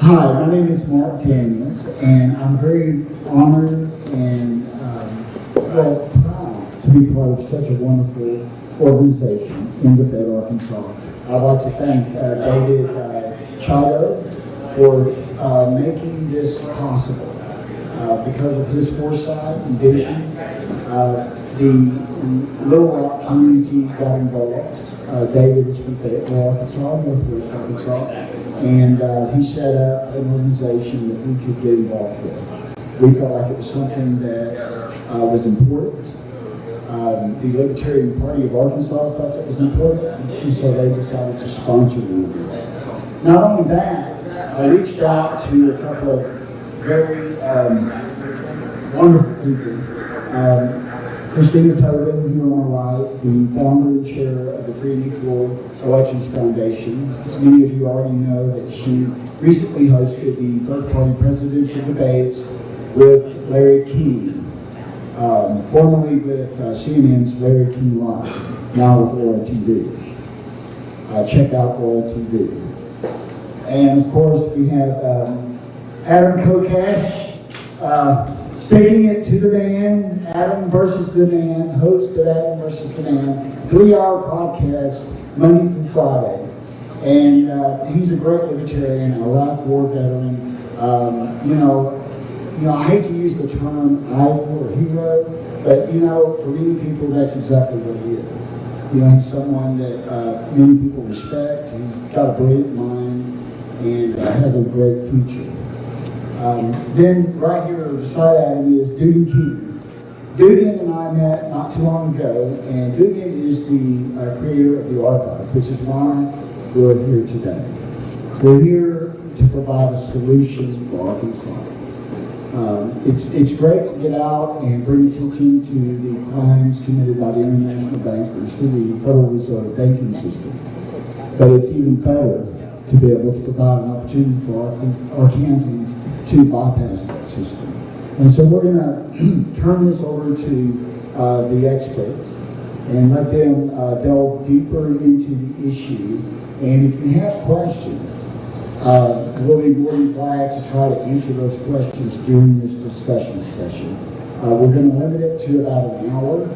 Hi, my name is Mark Daniels, and I'm very honored and proud to be part of such a wonderful organization in the Fed, Arkansas. I'd like to thank David Chido for making this possible. Because of his foresight and vision, the Little Rock community got involved. David is from Fayetteville, Arkansas, Northwest Arkansas, and he set up an organization that we could get involved with. We felt like it was something that was important. The Libertarian Party of Arkansas felt it was important, and so they decided to sponsor the event. Not only that, I reached out to a couple of very wonderful people. Christina Tobin, here on our right, the founder and chair of the Free and Equal Elections Foundation. Many of you already know that she recently hosted the third-party presidential debates with Larry King, formerly with CNN's Larry King Live, now with Oral TV. Check out Oral TV. And of course, we have Adam Kokesh, sticking it to the man, Adam versus the man, host of Adam versus the man, 3-hour podcast, Monday through Friday. And he's a great libertarian, Iraq war veteran. I hate to use the term idol or hero, but for many people, that's exactly what he is. He's someone that many people respect. He's got a brilliant mind and has a great future. Then right here beside Adam is Dugan King. Dugan and I met not too long ago, and Dugan is the creator of the ArBuck, which is why we're here today. We're here to provide a solution for Arkansas. It's great to get out and bring attention to the crimes committed by the international bankers through the Federal Reserve banking system. But it's even better to be able to provide an opportunity for Arkansans to bypass that system. And so we're going to turn this over to the experts and let them delve deeper into the issue. And if you have questions, we'll be more than glad to try to answer those questions during this discussion session. We're going to limit it to about an hour,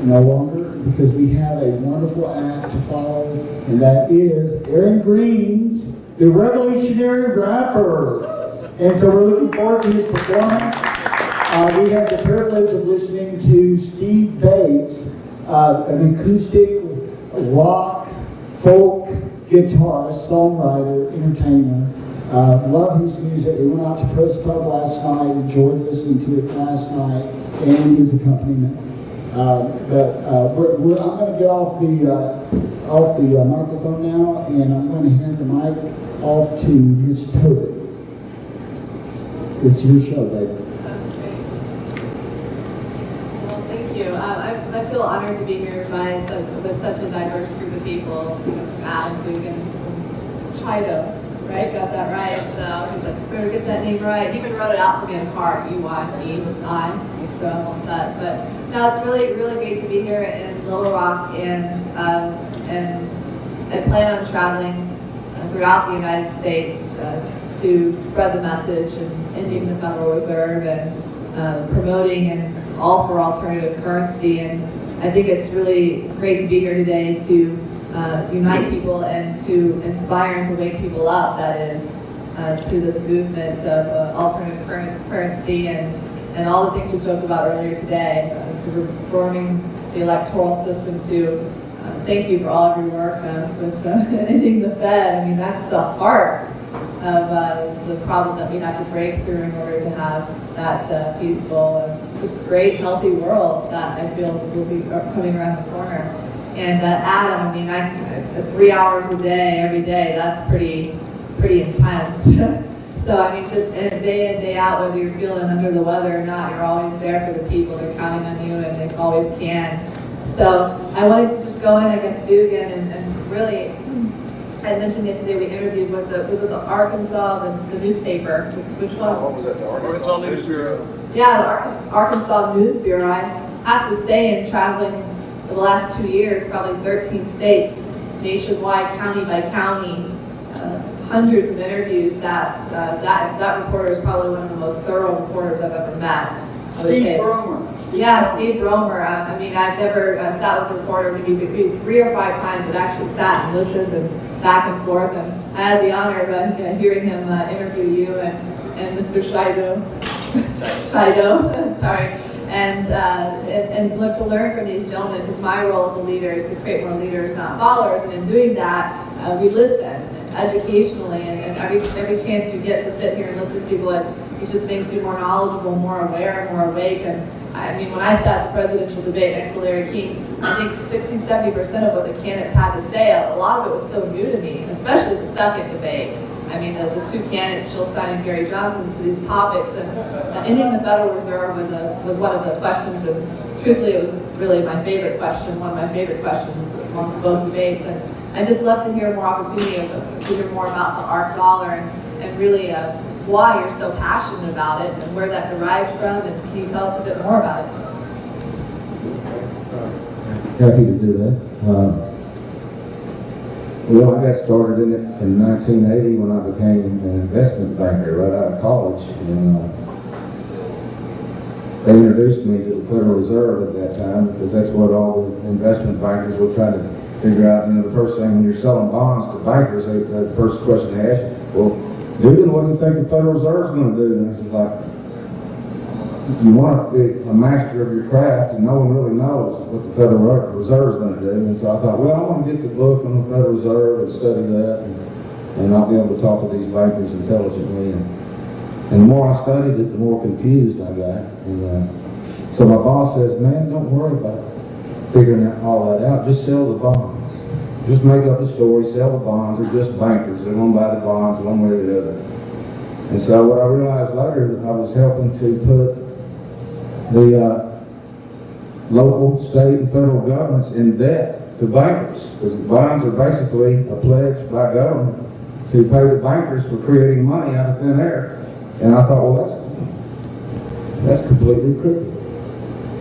no longer, because we have a wonderful act to follow, and that is Aaron Green's The Revolutionary Rapper. And so we're looking forward to his performance. We have the privilege of listening to Steve Bates, an acoustic rock, folk guitarist, songwriter, entertainer. Love his music. We went out to Post Club last night, enjoyed listening to it last night, and his accompaniment. I'm going to get off the microphone now, and I'm going to hand the mic off to Ms. Tobin. It's your show, baby. Well, thank you. I feel honored to be here with such a diverse group of people. Adam, Dugan, and Chido, right? Got that right. So he's like, better get that name right. He even wrote it out for me in a card, UYPI. So I'm all set. But no, it's really, really great to be here in Little Rock, and I plan on traveling throughout the United States to spread the message and ending the Federal Reserve and promoting and all for alternative currency. And I think it's really great to be here today to unite people and to inspire and to wake people up, that is, to this movement of alternative currency and all the things we spoke about earlier today, to reforming the electoral system, to thank you for all of your work with ending the Fed. I mean, that's the heart of the problem that we have to break through in order to have that peaceful, just great, healthy world that I feel will be coming around the corner. And Adam, I mean, 3 hours a day, every day, that's pretty intense. So, I mean, just day in, day out, whether you're feeling under the weather or not, you're always there for the people. They're counting on you, and they always can. So I wanted to just go in, I guess, Dugan, and really, I mentioned yesterday we interviewed with was it the Arkansas, the newspaper? Which one? What was that, the Arkansas News Bureau? Yeah, the Arkansas News Bureau. I have to say, in traveling for the last 2 years, probably 13 states, nationwide, county by county, hundreds of interviews that reporter is probably one of the most thorough reporters I've ever met. I would say. Yeah, Steve Bromer. I mean, I've never sat with a reporter, maybe 3 or 5 times that actually sat and listened and back and forth. And I had the honor of hearing him interview you and Mr. Shido, sorry, and look to learn from these gentlemen, because my role as a leader is to create more leaders, not followers. And in doing that, we listen educationally, and every chance you get to sit here and listen to people, it just makes you more knowledgeable, more aware, more awake. And I mean, when I sat at the presidential debate next to Larry King, I think 60–70% of what the candidates had to say, a lot of it was so new to me, especially the second debate. I mean, the 2 candidates, Jill Stein and Gary Johnson, to these topics, and ending the Federal Reserve was one of the questions, and truthfully, it was really my favorite question, one of my favorite questions amongst both debates. And I'd just love to hear more opportunity to hear more about the ARC dollar and really why you're so passionate about it and where that derived from, and can you tell us a bit more about it? Happy to do that. Well, I got started in it in 1980 when I became an investment banker right out of college, and they introduced me to the Federal Reserve at that time, because that's what all the investment bankers were trying to figure out. You know, the first thing when you're selling bonds to bankers, the first question they ask you, well, Tobin, what do you think the Federal Reserve's going to do? And it's like, you want to be a master of your craft, and no one really knows what the Federal Reserve's going to do. And so I thought, well, I want to get the book on the Federal Reserve and study that, and I'll be able to talk to these bankers intelligently. And the more I studied it, the more confused I got. And so my boss says, man, don't worry about figuring all that out. Just sell the bonds. Just make up a story, sell the bonds. They're just bankers. They're going to buy the bonds one way or the other. And so what I realized later, I was helping to put the local, state, and federal governments in debt to bankers, because the bonds are basically a pledge by government to pay the bankers for creating money out of thin air. And I thought, well, that's completely crooked.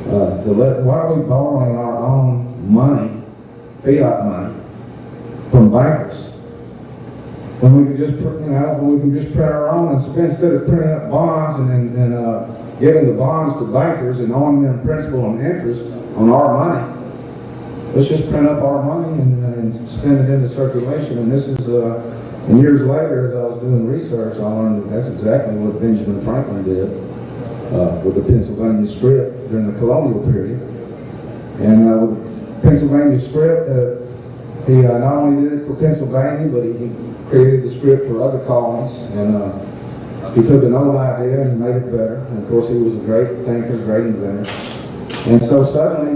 Why are we borrowing our own money, fiat money, from bankers, when we can just print our own and spend, instead of printing up bonds and giving the bonds to bankers and owing them principal and interest on our money? Let's just print up our money and spend it into circulation. And this is, and years later, as I was doing research, I learned that that's exactly what Benjamin Franklin did with the Pennsylvania Script during the colonial period. And with the Pennsylvania Script, he not only did it for Pennsylvania, but he created the script for other colonies. And he took an old idea and he made it better. And of course, he was a great thinker, great inventor. And so suddenly,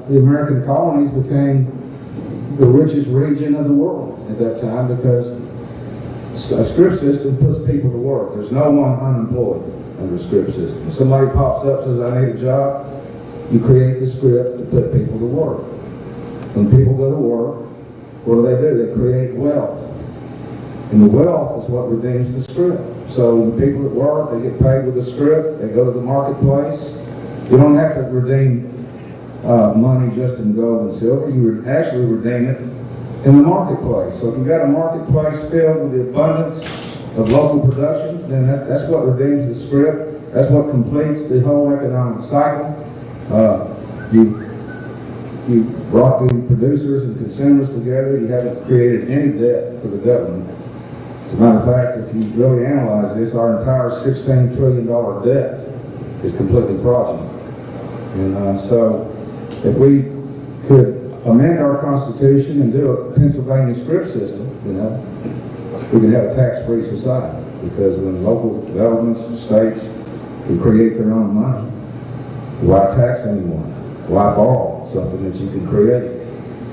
the American colonies became the richest region of the world at that time, because a script system puts people to work. There's no one unemployed under a script system. If somebody pops up and says, I need a job, you create the script to put people to work. When people go to work, what do? They create wealth. And the wealth is what redeems the script. So the people that work, they get paid with the script, they go to the marketplace. You don't have to redeem money just in gold and silver. You would actually redeem it in the marketplace. So if you've got a marketplace filled with the abundance of local production, then that's what redeems the script. That's what completes the whole economic cycle. You brought the producers and consumers together. You haven't created any debt for the government. As a matter of fact, if you really analyze this, our entire $16 trillion debt is completely fraudulent. And so if we could amend our Constitution and do a Pennsylvania script system, we could have a tax-free society. Because when local governments, states can create their own money, why tax anyone? Why borrow something that you can create?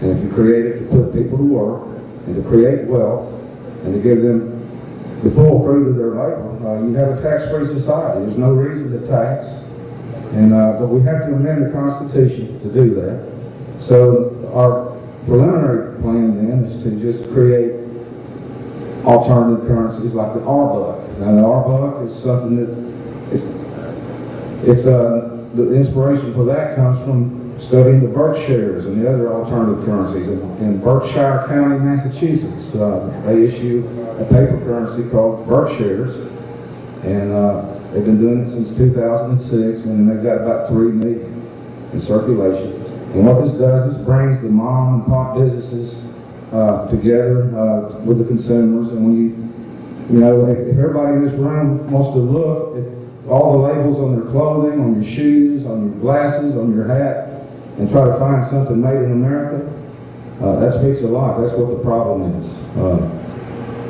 And if you create it to put people to work and to create wealth and to give them the full fruit of their labor, you have a tax-free society. There's no reason to tax. And but we have to amend the Constitution to do that. So our preliminary plan then is to just create alternative currencies like the ArBuck. Now the ArBuck is something that the inspiration for that comes from studying the Berkshires and the other alternative currencies. In Berkshire County, Massachusetts, they issue a paper currency called Berkshires, and they've been doing it since 2006, and they've got about 3 million in circulation. And what this does is brings the mom and pop businesses together with the consumers. And when you know, if everybody in this room wants to look at all the labels on their clothing, on your shoes, on your glasses, on your hat, and try to find something made in America, that speaks a lot. That's what the problem is.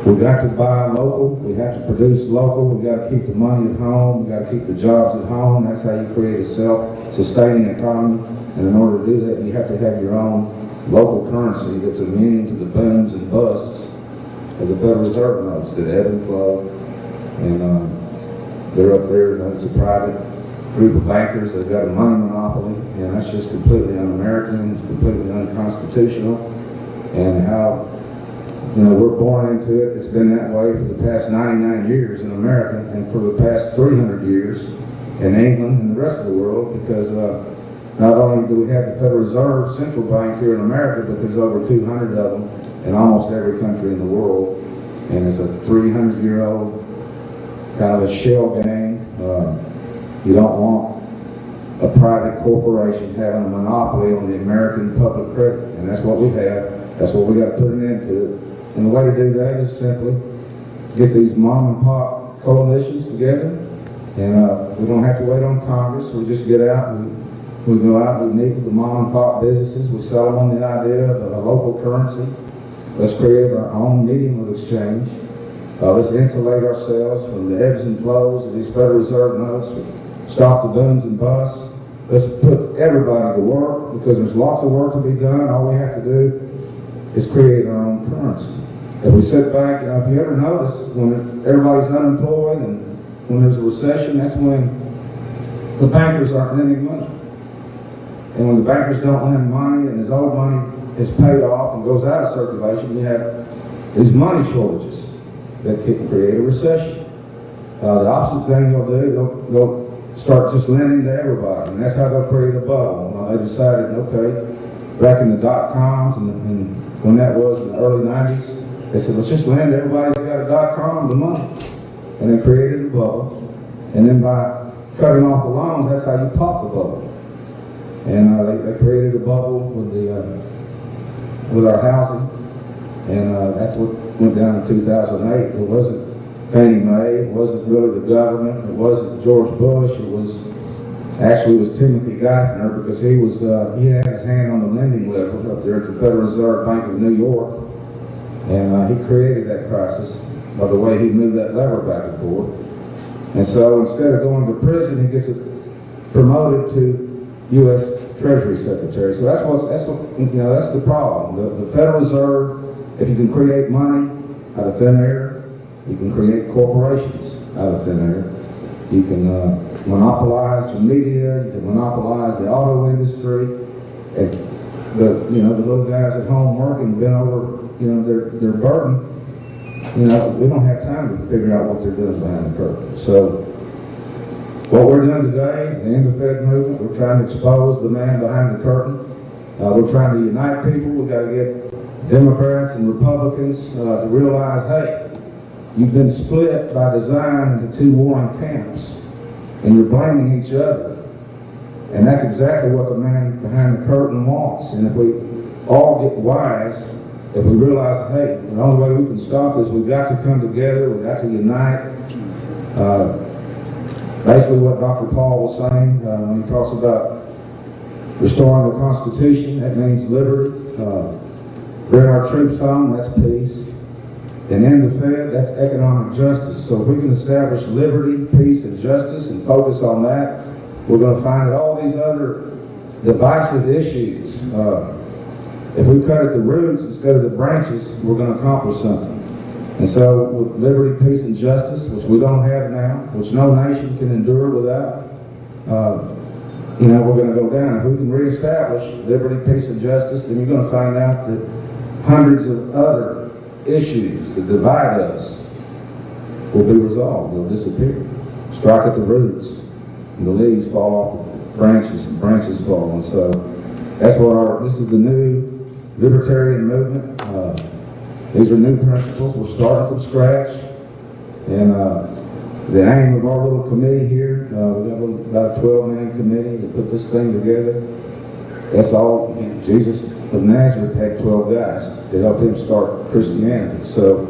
We've got to buy local. We have to produce local. We've got to keep the money at home. We've got to keep the jobs at home. That's how you create a self-sustaining economy. And in order to do that, you have to have your own local currency that's immune to the booms and busts, as the Federal Reserve notes, that ebb and flow. And they're up there. It's a private group of bankers. They've got a money monopoly, and that's just completely un-American. It's completely unconstitutional. And how, you know, we're born into it. It's been that way for the past 99 years in America, and for the past 300 years in England and the rest of the world, because not only do we have the Federal Reserve central bank here in America, but there's over 200 of them in almost every country in the world, and it's a 300-year-old kind of a shell game. You don't want a private corporation having a monopoly on the American public credit, and that's what we have. That's what we got to put an end to. And the way to do that is simply get these mom and pop coalitions together, and we don't have to wait on Congress. We just get out, we go out, we meet with the mom and pop businesses, we sell them on the idea of a local currency. Let's create our own medium of exchange. Let's insulate ourselves from the ebbs and flows of these Federal Reserve notes. Stop the booms and busts. Let's put everybody to work, because there's lots of work to be done. All we have to do is create our own currency. If we sit back, you know, if you ever notice, when everybody's unemployed and when there's a recession, that's when the bankers aren't lending money. And when the bankers don't lend money and this old money is paid off and goes out of circulation, you have these money shortages that can create a recession. The opposite thing they'll do, they'll start just lending to everybody, and that's how they'll create a bubble. They decided, okay, back in the dot-coms and when that was in the early 90s, they said, let's just lend everybody's got a dot-com the money. And they created a bubble. And then by cutting off the loans, that's how you pop the bubble. And they created a bubble with our housing. And that's what went down in 2008. It wasn't Fannie Mae. It wasn't really the government. It wasn't George Bush. It was Timothy Geithner, because he had his hand on the lending lever up there at the Federal Reserve Bank of New York. And he created that crisis by the way he moved that lever back and forth. And so instead of going to prison, he gets promoted to U.S. Treasury Secretary. So that's the problem. The Federal Reserve, if you can create money out of thin air, you can create corporations out of thin air. You can monopolize the media. You can monopolize the auto industry. And the little guys at home working, bent over, their burden. We don't have time to figure out what they're doing behind the curtain. So what we're doing today, the End the Fed movement, we're trying to expose the man behind the curtain. We're trying to unite people. We've got to get Democrats and Republicans to realize, hey, you've been split by design into two warring camps, and you're blaming each other. And that's exactly what the man behind the curtain wants. And if we all get wise, if we realize, hey, the only way we can stop this, we've got to come together, we've got to unite. Basically what Dr. Paul was saying when he talks about restoring the Constitution, that means liberty. Bring our troops home, that's peace. And end the Fed, that's economic justice. So if we can establish liberty, peace, and justice and focus on that, we're going to find that all these other divisive issues, if we cut at the roots instead of the branches, we're going to accomplish something. And so with liberty, peace, and justice, which we don't have now, which no nation can endure without, we're going to go down. If we can reestablish liberty, peace, and justice, then you're going to find out that hundreds of other issues that divide us will be resolved. They'll disappear. Strike at the roots, and the leaves fall off the branches, and branches fall. And so that's what this is the new libertarian movement. These are new principles. We're starting from scratch. And the aim of our little committee here, we got about a 12-man committee to put this thing together. That's all. Jesus of Nazareth had 12 guys to help him start Christianity. So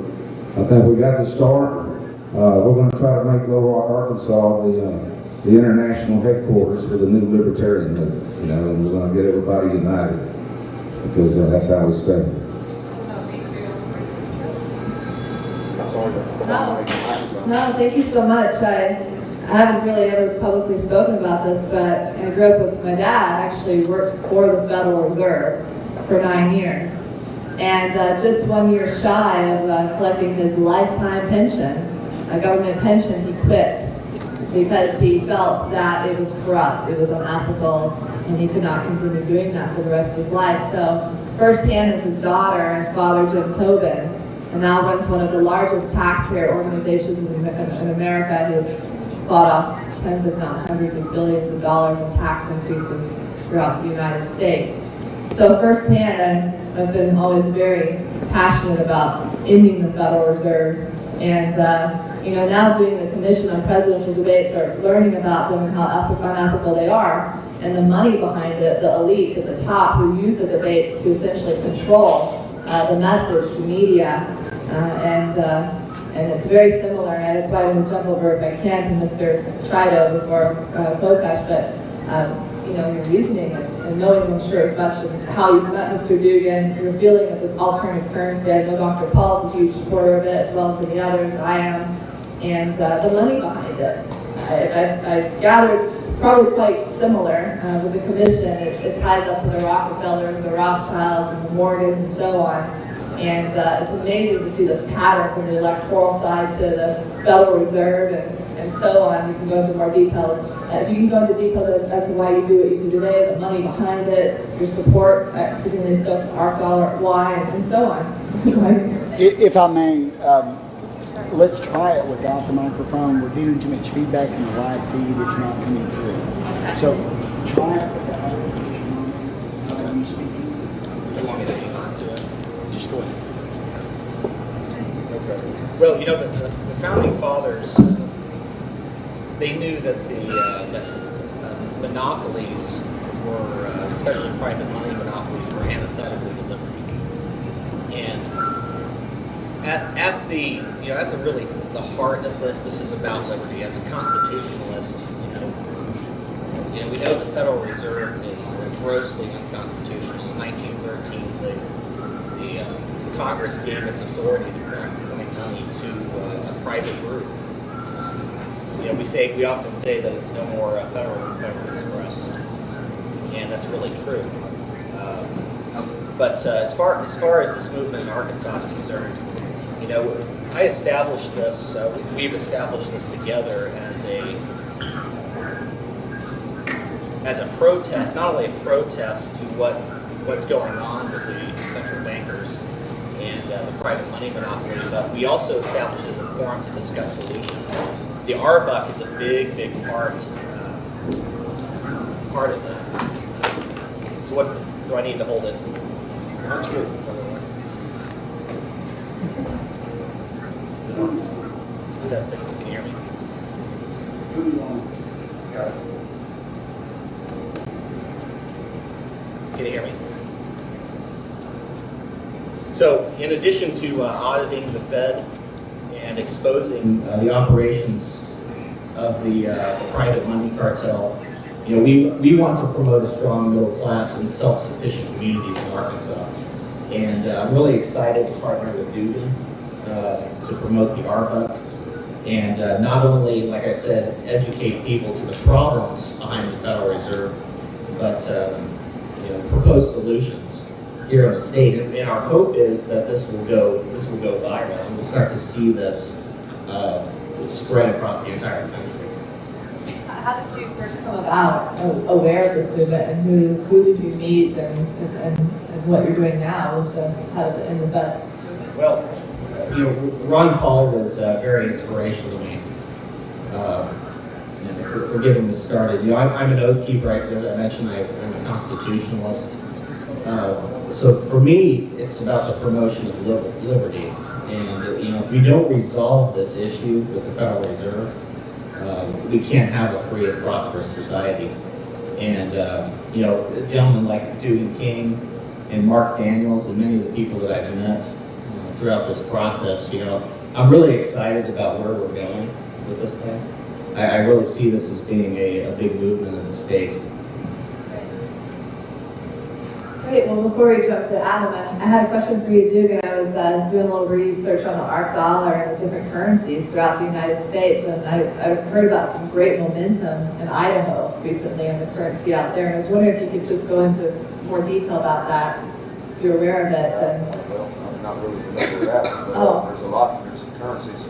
I think we got the start. We're going to try to make Little Rock, Arkansas the international headquarters for the new libertarian movement, you know, and we're going to get everybody united because that's how we stay. No, thank you so much. I haven't really ever publicly spoken about this, but I grew up with my dad, actually worked for the Federal Reserve for 9 years. And just 1 year shy of collecting his lifetime pension, a government pension, he quit because he felt that it was corrupt, it was unethical, and he could not continue doing that for the rest of his life. So firsthand as his daughter and father, Jim Tobin, and now runs one of the largest taxpayer organizations in America. He has fought off tens if not hundreds of billions of dollars in tax increases throughout the United States. So firsthand, I've been always very passionate about ending the Federal Reserve, and now doing the Commission on Presidential Debates, or learning about them and how unethical they are, and the money behind it, the elite at the top who use the debates to essentially control the message, the media, and it's very similar, and that's why I'm going to jump over, if I can, to Mr. Trido before Kokesh, but your reasoning and knowing, I'm sure, as much of how you met Mr. Dugan, your feeling of the alternative currency. I know Dr. Paul's a huge supporter of it, as well as many others, I am, and the money behind it. I gather it's probably quite similar with the commission. It ties up to the Rockefellers, the Rothschilds, and the Morgans, and so on. And it's amazing to see this pattern from the electoral side to the Federal Reserve and so on. You can go into more details. If you can go into details as to why you do what you do today, the money behind it, your support, exceedingly so for ArBuck, why, and so on. If I may, let's try it without the microphone. We're getting too much feedback from the live feed. It's not coming through. So try it without you speaking. You want me to hang on to it? Just go ahead. Okay. Well, the founding fathers, they knew that the monopolies were, especially private money monopolies, were antithetical to liberty. And at the really the heart of this is about liberty. As a constitutionalist, we know the Federal Reserve is grossly unconstitutional. In 1913, the Congress gave its authority to print money to a private group. We often say that it's no more Federal than Federal Express, and that's really true. But as far as this movement in Arkansas is concerned, I established this. We've established this together as a protest, not only a protest to what's going on with the central bankers and the private money monopoly, but we also established as a forum to discuss solutions. The ArBuck is a big part of that. So what do I need to hold it? That's good. Testing. Can you hear me? Can you hear me? So, in addition to auditing the Fed and exposing the operations of the private money cartel, we want to promote a strong middle class and self-sufficient communities in Arkansas. And I'm really excited to partner with Tobin to promote the ArBuck and not only, like I said, educate people to the problems behind the Federal Reserve, but propose solutions here in the state. And our hope is that this will go viral, and we'll start to see this spread across the entire country. How did you first come about aware of this movement, and who did you meet, and what you're doing now with the head of in the Fed? Well, Ron Paul was very inspirational to me for getting this started. I'm an oath keeper. As I mentioned, I'm a constitutionalist. So for me, it's about the promotion of liberty. And, if we don't resolve this issue with the Federal Reserve, we can't have a free and prosperous society. And, gentlemen like Tobin King and Mark Daniels and many of the people that I've met throughout this process, I'm really excited about where we're going with this thing. I really see this as being a big movement in the state. Great, well, before we jump to Adam, I had a question for you, Duke, and I was doing a little research on the ARC dollar and the different currencies throughout the United States, and I heard about some great momentum in Idaho recently in the currency out there, and I was wondering if you could just go into more detail about that, if you're aware of it. Well, I'm not really familiar with that, but there's some currencies.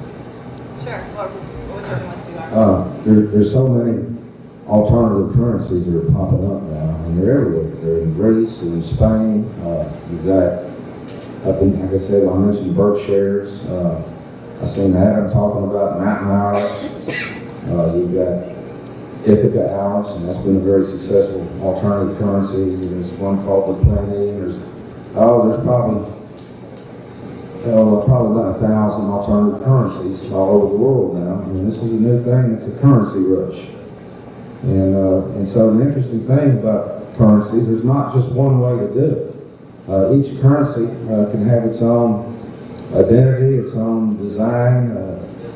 Sure, or whichever ones you are. There's so many alternative currencies that are popping up now, and they're everywhere. They're in Greece, they're in Spain. You've got, up in, like I said, I mentioned Berkshires. I've seen Adam talking about mountain hours. You've got Ithaca hours, and that's been a very successful alternative currency. There's one called the Plenty, and there's probably about 1,000 alternative currencies all over the world now, and this is a new thing. It's a currency rush. And so the interesting thing about currencies, there's not just one way to do it. Each currency can have its own identity, its own design.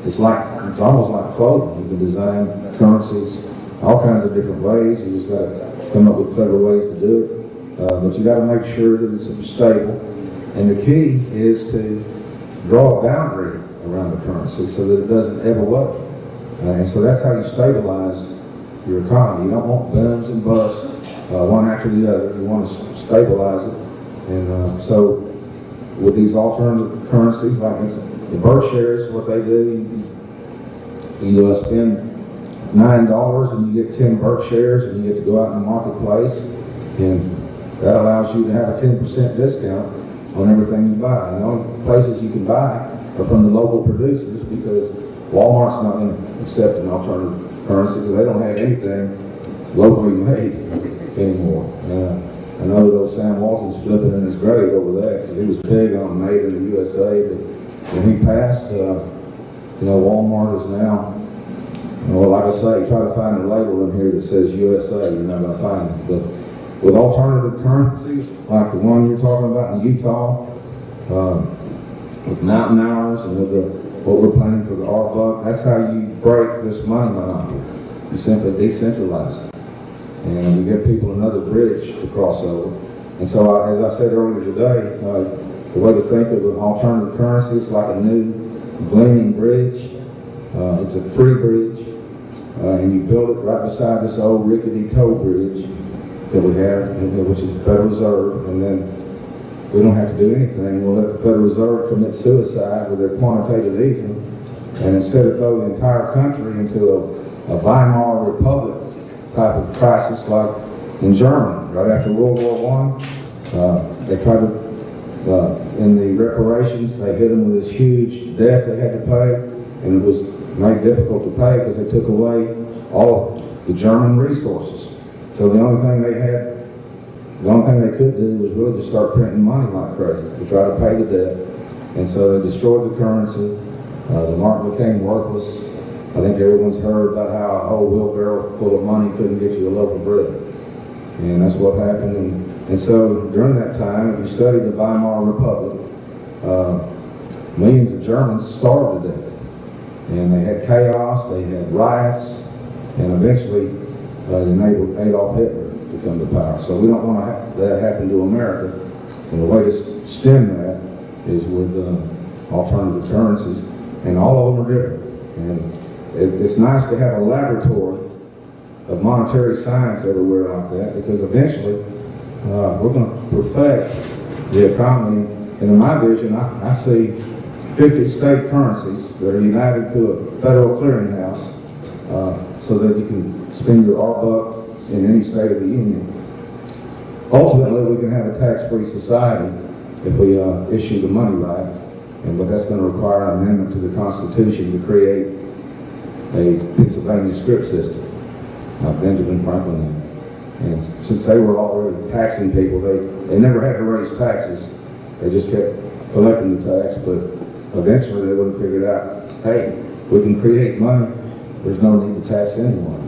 It's almost like clothing. You can design currencies all kinds of different ways. You just got to come up with clever ways to do it. But you got to make sure that it's stable. And the key is to draw a boundary around the currency so that it doesn't ebb away. And so that's how you stabilize your economy. You don't want booms and busts, one after the other. You want to stabilize it. And so with these alternative currencies, like the Berkshires, what they do, you spend $9 and you get 10 Berkshires, and you get to go out in the marketplace, and that allows you to have a 10% discount on everything you buy. And the only places you can buy are from the local producers, because Walmart's not going to accept an alternative currency because they don't have anything locally made anymore. I know that old Sam Walton's flipping in his grave over that because he was big on made in the USA, but when he passed, Walmart is now, like I say, try to find a label in here that says USA, you're not going to find it. But with alternative currencies, like the one you're talking about in Utah, with mountain hours and with what we're planning for the ArBuck, that's how you break this money monopoly. You simply decentralize it. And you give people another bridge to cross over. And so, as I said earlier today, the way to think of an alternative currency is like a new gleaming bridge. It's a free bridge. And you build it right beside this old rickety tow bridge that we have, which is the Federal Reserve, and then we don't have to do anything. We'll let the Federal Reserve commit suicide with their quantitative easing, and instead of throw the entire country into a Weimar Republic type of crisis like in Germany, right after World War I, they tried to, in the reparations, they hit them with this huge debt they had to pay, and it was made difficult to pay because they took away all of the German resources. So the only thing they could do was really just start printing money like crazy to try to pay the debt. And so they destroyed the currency. The mark became worthless. I think everyone's heard about how a whole wheelbarrow full of money couldn't get you a loaf of bread. And that's what happened. And so during that time, if you study the Weimar Republic, millions of Germans starved to death. And they had chaos, they had riots, and eventually enabled Adolf Hitler to come to power. So we don't want to have that happen to America. And the way to stem that is with alternative currencies. And all of them are different. And it's nice to have a laboratory of monetary science everywhere like that, because eventually we're going to perfect the economy. And in my vision, I see 50 state currencies that are united to a federal clearinghouse so that you can spend your ArBuck in any state of the union. Ultimately, we can have a tax-free society if we issue the money right, but that's going to require an amendment to the Constitution to create a Pennsylvania script system, like Benjamin Franklin did. And since they were already taxing people, they never had to raise taxes. They just kept collecting the tax, but eventually they would have figured out, hey, we can create money, there's no need to tax anyone.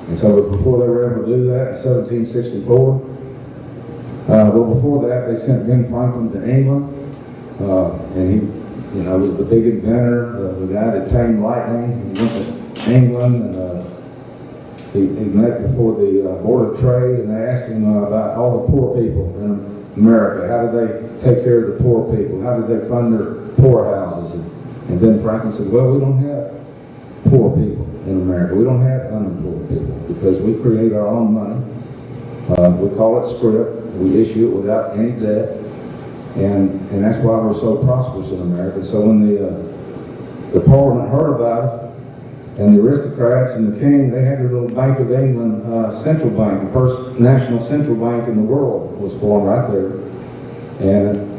And so before they were able to do that in 1764, well, before that, they sent Ben Franklin to England, and he, was the big inventor, the guy that tamed lightning. He went to England, and he met before the Board of Trade, and they asked him about all the poor people in America. How did they take care of the poor people? How did they fund their poorhouses? And Ben Franklin said, well, we don't have poor people in America. We don't have unemployed people because we create our own money. We call it scrip. We issue it without any debt. And that's why we're so prosperous in America. So when the Parliament heard about it, and the aristocrats and the king, they had their little Bank of England central bank. The first national central bank in the world was formed right there. And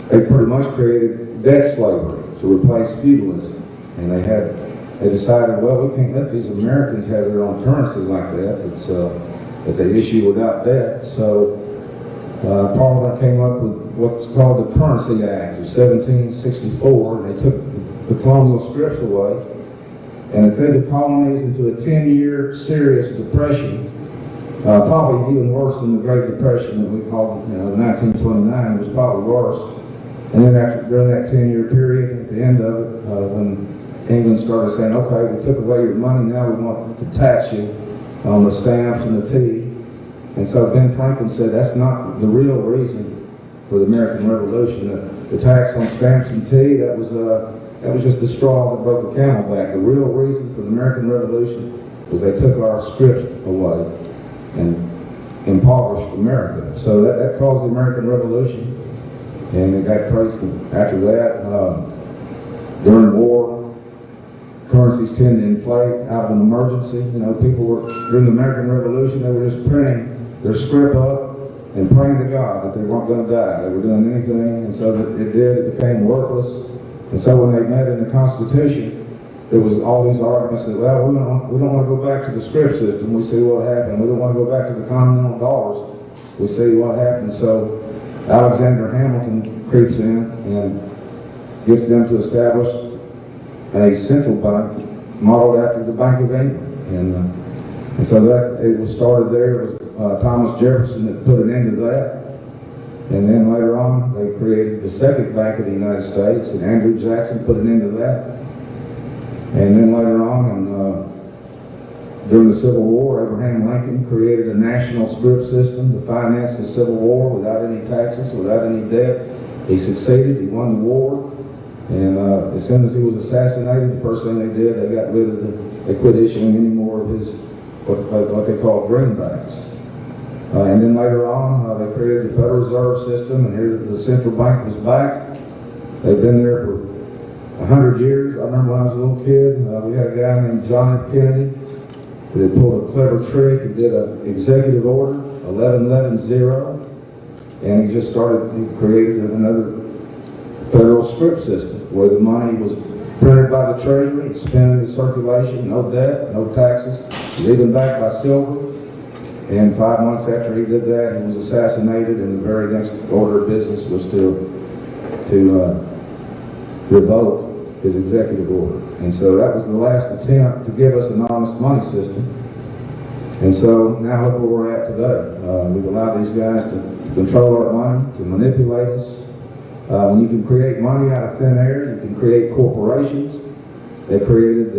they pretty much created debt slavery to replace feudalism. And they decided, well, we can't let these Americans have their own currency like that they issue without debt. So Parliament came up with what's called the Currency Act of 1764. And they took the colonial scrips away. And it threw the colonies into a 10-year serious depression, probably even worse than the Great Depression that we called, 1929. It was probably worse. And then during that 10-year period, at the end of it, when England started saying, okay, we took away your money, now we want to tax you on the stamps and the tea. And so Ben Franklin said that's not the real reason for the American Revolution. The tax on stamps and tea, that was just the straw that broke the camel back. The real reason for the American Revolution was they took our script away and impoverished America. So that caused the American Revolution, and it got crazy. After that, during war, currencies tend to inflate out of an emergency. People were, during the American Revolution, they were just printing their script up and praying to God that they weren't going to die. They were doing anything, and so that it became worthless. And so when they met in the Constitution, there was all these arguments that, well, we don't want to go back to the script system. We see what happened. We don't want to go back to the continental dollars. We see what happened. So Alexander Hamilton creeps in and gets them to establish a central bank modeled after the Bank of England. And so it was started there. It was Thomas Jefferson that put an end to that. And then later on, they created the second Bank of the United States, and Andrew Jackson put an end to that. And then later on, during the Civil War, Abraham Lincoln created a national scrip system to finance the Civil War without any taxes, without any debt. He succeeded, he won the war, and as soon as he was assassinated, the first thing they did, they got rid of they quit issuing any more of his, what they call greenbacks. And then later on, they created the Federal Reserve System, and here the central bank was back. They've been there for 100 years. I remember when I was a little kid, we had a guy named John F. Kennedy that had pulled a clever trick. He did an executive order, 11-11-0, and he created another federal scrip system where the money was printed by the Treasury, it's spent in circulation, no debt, no taxes. It was even backed by silver. And 5 months after he did that, he was assassinated, and the very next order of business was to revoke his executive order. And so that was the last attempt to give us an honest money system. And so now look where we're at today. We've allowed these guys to control our money, to manipulate us. When you can create money out of thin air, you can create corporations. They created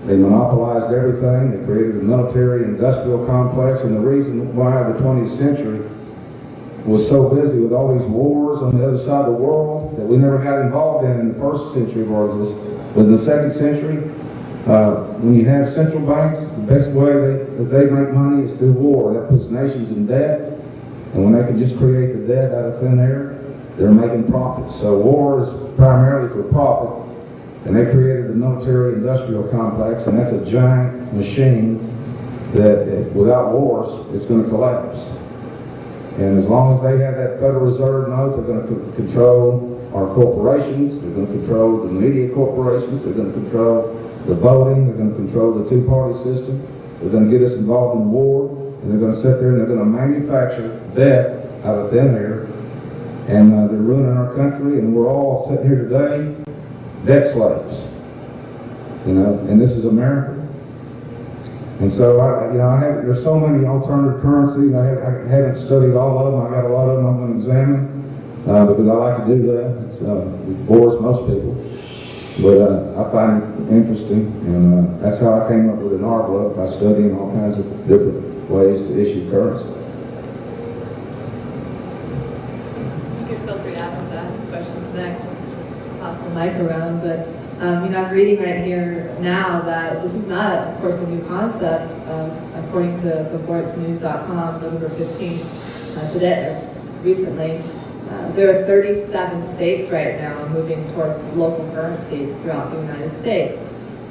they monopolized everything. They created the military-industrial complex, and the reason why the 20th century was so busy with all these wars on the other side of the world that we never got involved in the first century of our existence. But in the second century, when you have central banks, the best way that they make money is through war. That puts nations in debt, and when they can just create the debt out of thin air, they're making profits. So war is primarily for profit. And they created the military-industrial complex, and that's a giant machine that, without wars, it's going to collapse. And as long as they have that Federal Reserve note, they're going to control our corporations, they're going to control the media corporations, they're going to control the voting, they're going to control the two-party system, they're going to get us involved in war, and they're going to sit there and they're going to manufacture debt out of thin air, and they're ruining our country, and we're all sitting here today debt slaves. And this is America. And so, there's so many alternative currencies. I haven't studied all of them. I got a lot of them I'm going to examine because I like to do that. It bores most people. But I find it interesting, and that's how I came up with an ArBuck, by studying all kinds of different ways to issue currency. You can feel free, Adam, to ask questions next. We can just toss the mic around. But I'm reading right here now that this is not, of course, a new concept. According to beforeitsnews.com, November 15th, today, recently, there are 37 states right now moving towards local currencies throughout the United States.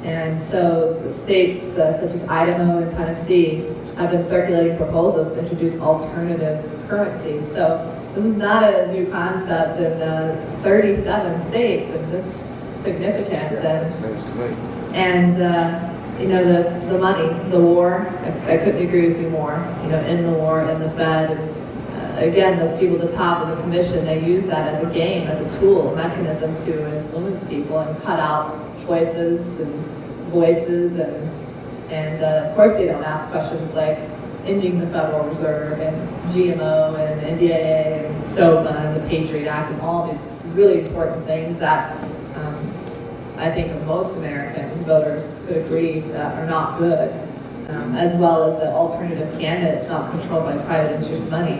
And so the states such as Idaho and Tennessee have been circulating proposals to introduce alternative currencies. So this is not a new concept in 37 states, and that's significant. Yeah, that's news to me. And the money, the war, I couldn't agree with you more. In the war, in the Fed. Again, those people at the top of the commission, they use that as a game, as a tool, a mechanism to influence people and cut out choices and voices. And of course, they don't ask questions like ending the Federal Reserve and GMO and NDAA and SOPA and the Patriot Act and all these really important things that I think most Americans, voters, could agree that are not good. As well as an alternative candidates not controlled by private interest money.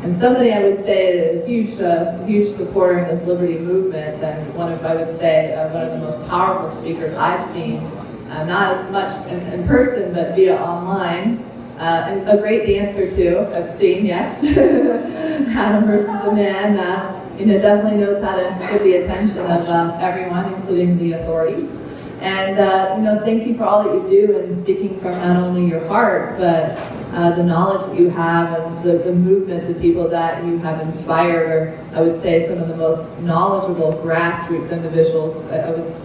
And somebody I would say a huge supporter in this liberty movement, and one of the most powerful speakers I've seen, not as much in person but via online, and a great dancer too, I've seen, yes. Adam versus the man, definitely knows how to get the attention of everyone, including the authorities. And, thank you for all that you do and speaking from not only your heart, but the knowledge that you have and the movement of people that you have inspired, or I would say some of the most knowledgeable grassroots individuals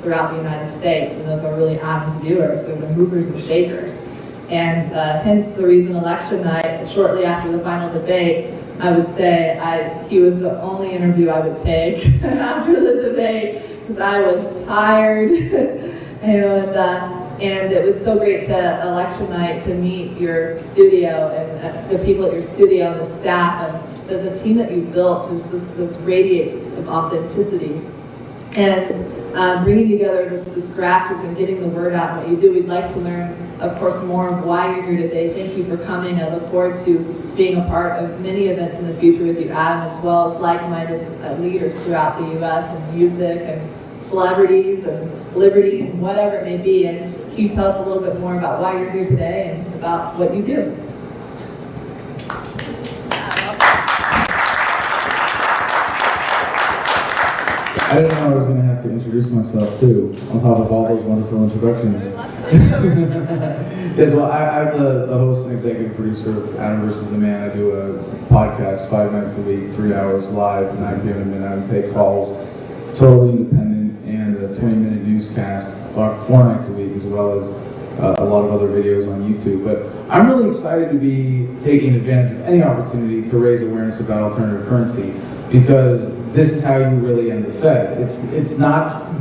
throughout the United States. And those are really Adam's viewers. They're the movers and shakers. And hence the reason election night, shortly after the final debate, I would say he was the only interview I would take after the debate because I was tired. And it was so great to election night to meet your studio and the people at your studio and the staff and the team that you built. Just this radiates of authenticity and bringing together this grassroots and getting the word out and what you do. We'd like to learn, of course, more of why you're here today. Thank you for coming. I look forward to being a part of many events in the future with you, Adam, as well as like-minded leaders throughout the U.S. and music and celebrities and liberty and whatever it may be. And can you tell us a little bit more about why you're here today and about what you do? I didn't know I was going to have to introduce myself too, on top of all those wonderful introductions. Yes, well, I'm the host and executive producer of Adam versus the Man. I do a podcast 5 nights a week, 3 hours live, 9 p.m. to midnight. I take calls, totally independent, and a 20-minute newscast 4 nights a week, as well as a lot of other videos on YouTube. But I'm really excited to be taking advantage of any opportunity to raise awareness about alternative currency, because this is how you really end the Fed.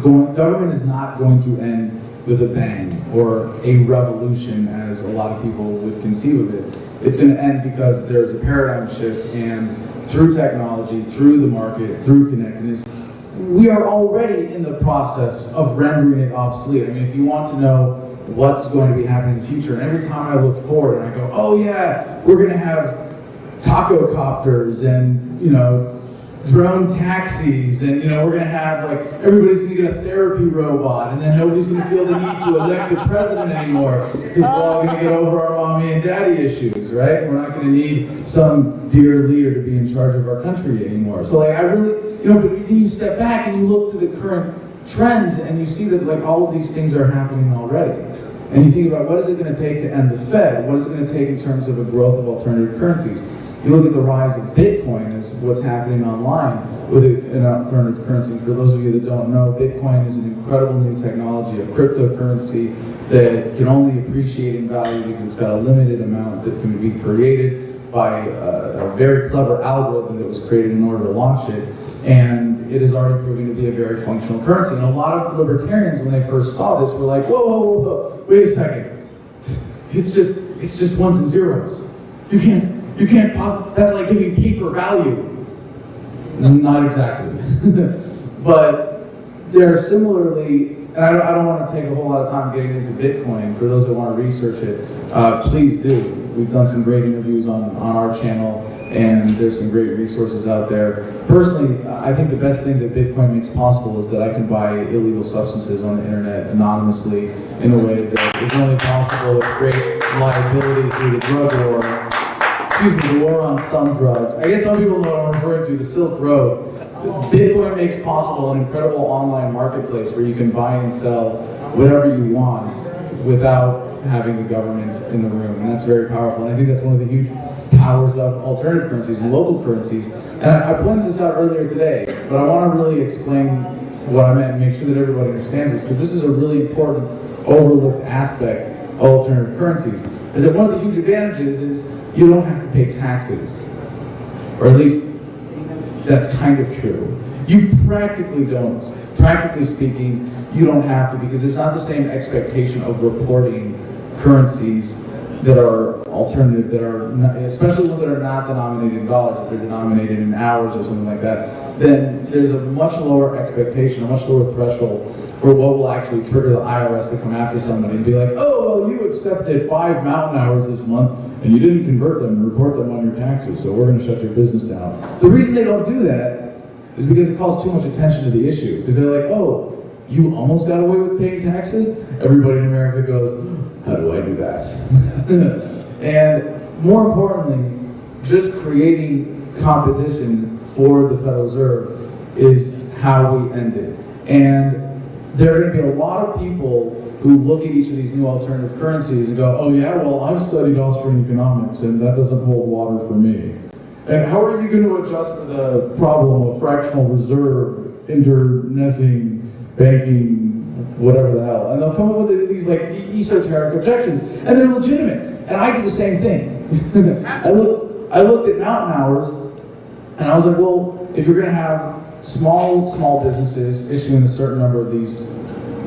Government is not going to end with a bang or a revolution, as a lot of people would conceive of it. It's going to end because there's a paradigm shift, and through technology, through the market, through connectedness, we are already in the process of rendering it obsolete. I mean, if you want to know what's going to be happening in the future, and every time I look forward and I go, oh yeah, we're going to have taco copters and, drone taxis, and we're going to have, like, everybody's going to get a therapy robot, and then nobody's going to feel the need to elect a president anymore because we're all going to get over our mommy and daddy issues, right? We're not going to need some dear leader to be in charge of our country anymore. So, like, I really, but then you step back and you look to the current trends and you see that, like, all of these things are happening already. And you think about, what is it going to take to end the Fed? What is it going to take in terms of a growth of alternative currencies? You look at the rise of Bitcoin as what's happening online with an alternative currency. For those of you that don't know, Bitcoin is an incredible new technology, a cryptocurrency that can only appreciate in value because it's got a limited amount that can be created. by a very clever algorithm that was created in order to launch it, and it is already proving to be a very functional currency. And a lot of libertarians, when they first saw this, were like, whoa, whoa, whoa, whoa, wait a second. It's just ones and zeros. You can't possibly, that's like giving paper value. Not exactly. But there are similarly, and I don't want to take a whole lot of time getting into Bitcoin. For those that want to research it, please do. We've done some great interviews on our channel, and there's some great resources out there. Personally, I think the best thing that Bitcoin makes possible is that I can buy illegal substances on the internet anonymously in a way that is only possible with great liability through the drug war. Excuse me, the war on some drugs. I guess some people know what I'm referring to, the Silk Road. Bitcoin makes possible an incredible online marketplace where you can buy and sell whatever you want without having the government in the room, and that's very powerful. And I think that's one of the huge powers of alternative currencies and local currencies. And I pointed this out earlier today, but I want to really explain what I meant and make sure that everybody understands this, because this is a really important, overlooked aspect of alternative currencies. Is that one of the huge advantages is you don't have to pay taxes, or at least that's kind of true. You practically don't. Practically speaking, you don't have to, because there's not the same expectation of reporting currencies that are alternative, that are not, especially ones that are not denominated in dollars. If they're denominated in hours or something like that, then there's a much lower expectation, a much lower threshold for what will actually trigger the IRS to come after somebody and be like, oh, well, you accepted 5 mountain hours this month and you didn't convert them and report them on your taxes, so we're going to shut your business down. The reason they don't do that is because it calls too much attention to the issue. Because they're like, oh, you almost got away with paying taxes? Everybody in America goes, how do I do that? And more importantly, just creating competition for the Federal Reserve is how we end it. And there are going to be a lot of people who look at each of these new alternative currencies and go, oh yeah, well, I've studied Austrian economics and that doesn't hold water for me. And how are you going to adjust for the problem of fractional reserve, internecine, banking, whatever the hell? And they'll come up with these like esoteric objections, and they're legitimate. And I did the same thing. I looked at mountain hours, and I was like, well, if you're going to have small businesses issuing a certain number of these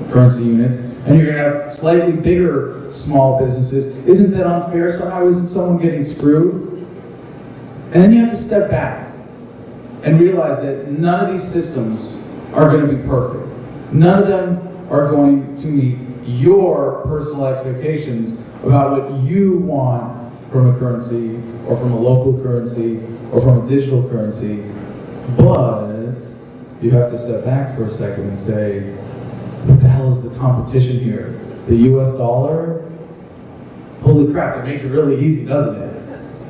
currency units, and you're going to have slightly bigger small businesses, isn't that unfair somehow? Isn't someone getting screwed? And then you have to step back and realize that none of these systems are going to be perfect. None of them are going to meet your personal expectations about what you want from a currency, or from a local currency, or from a digital currency. But you have to step back for a second and say, what the hell is the competition here? The US dollar? Holy crap, that makes it really easy, doesn't it?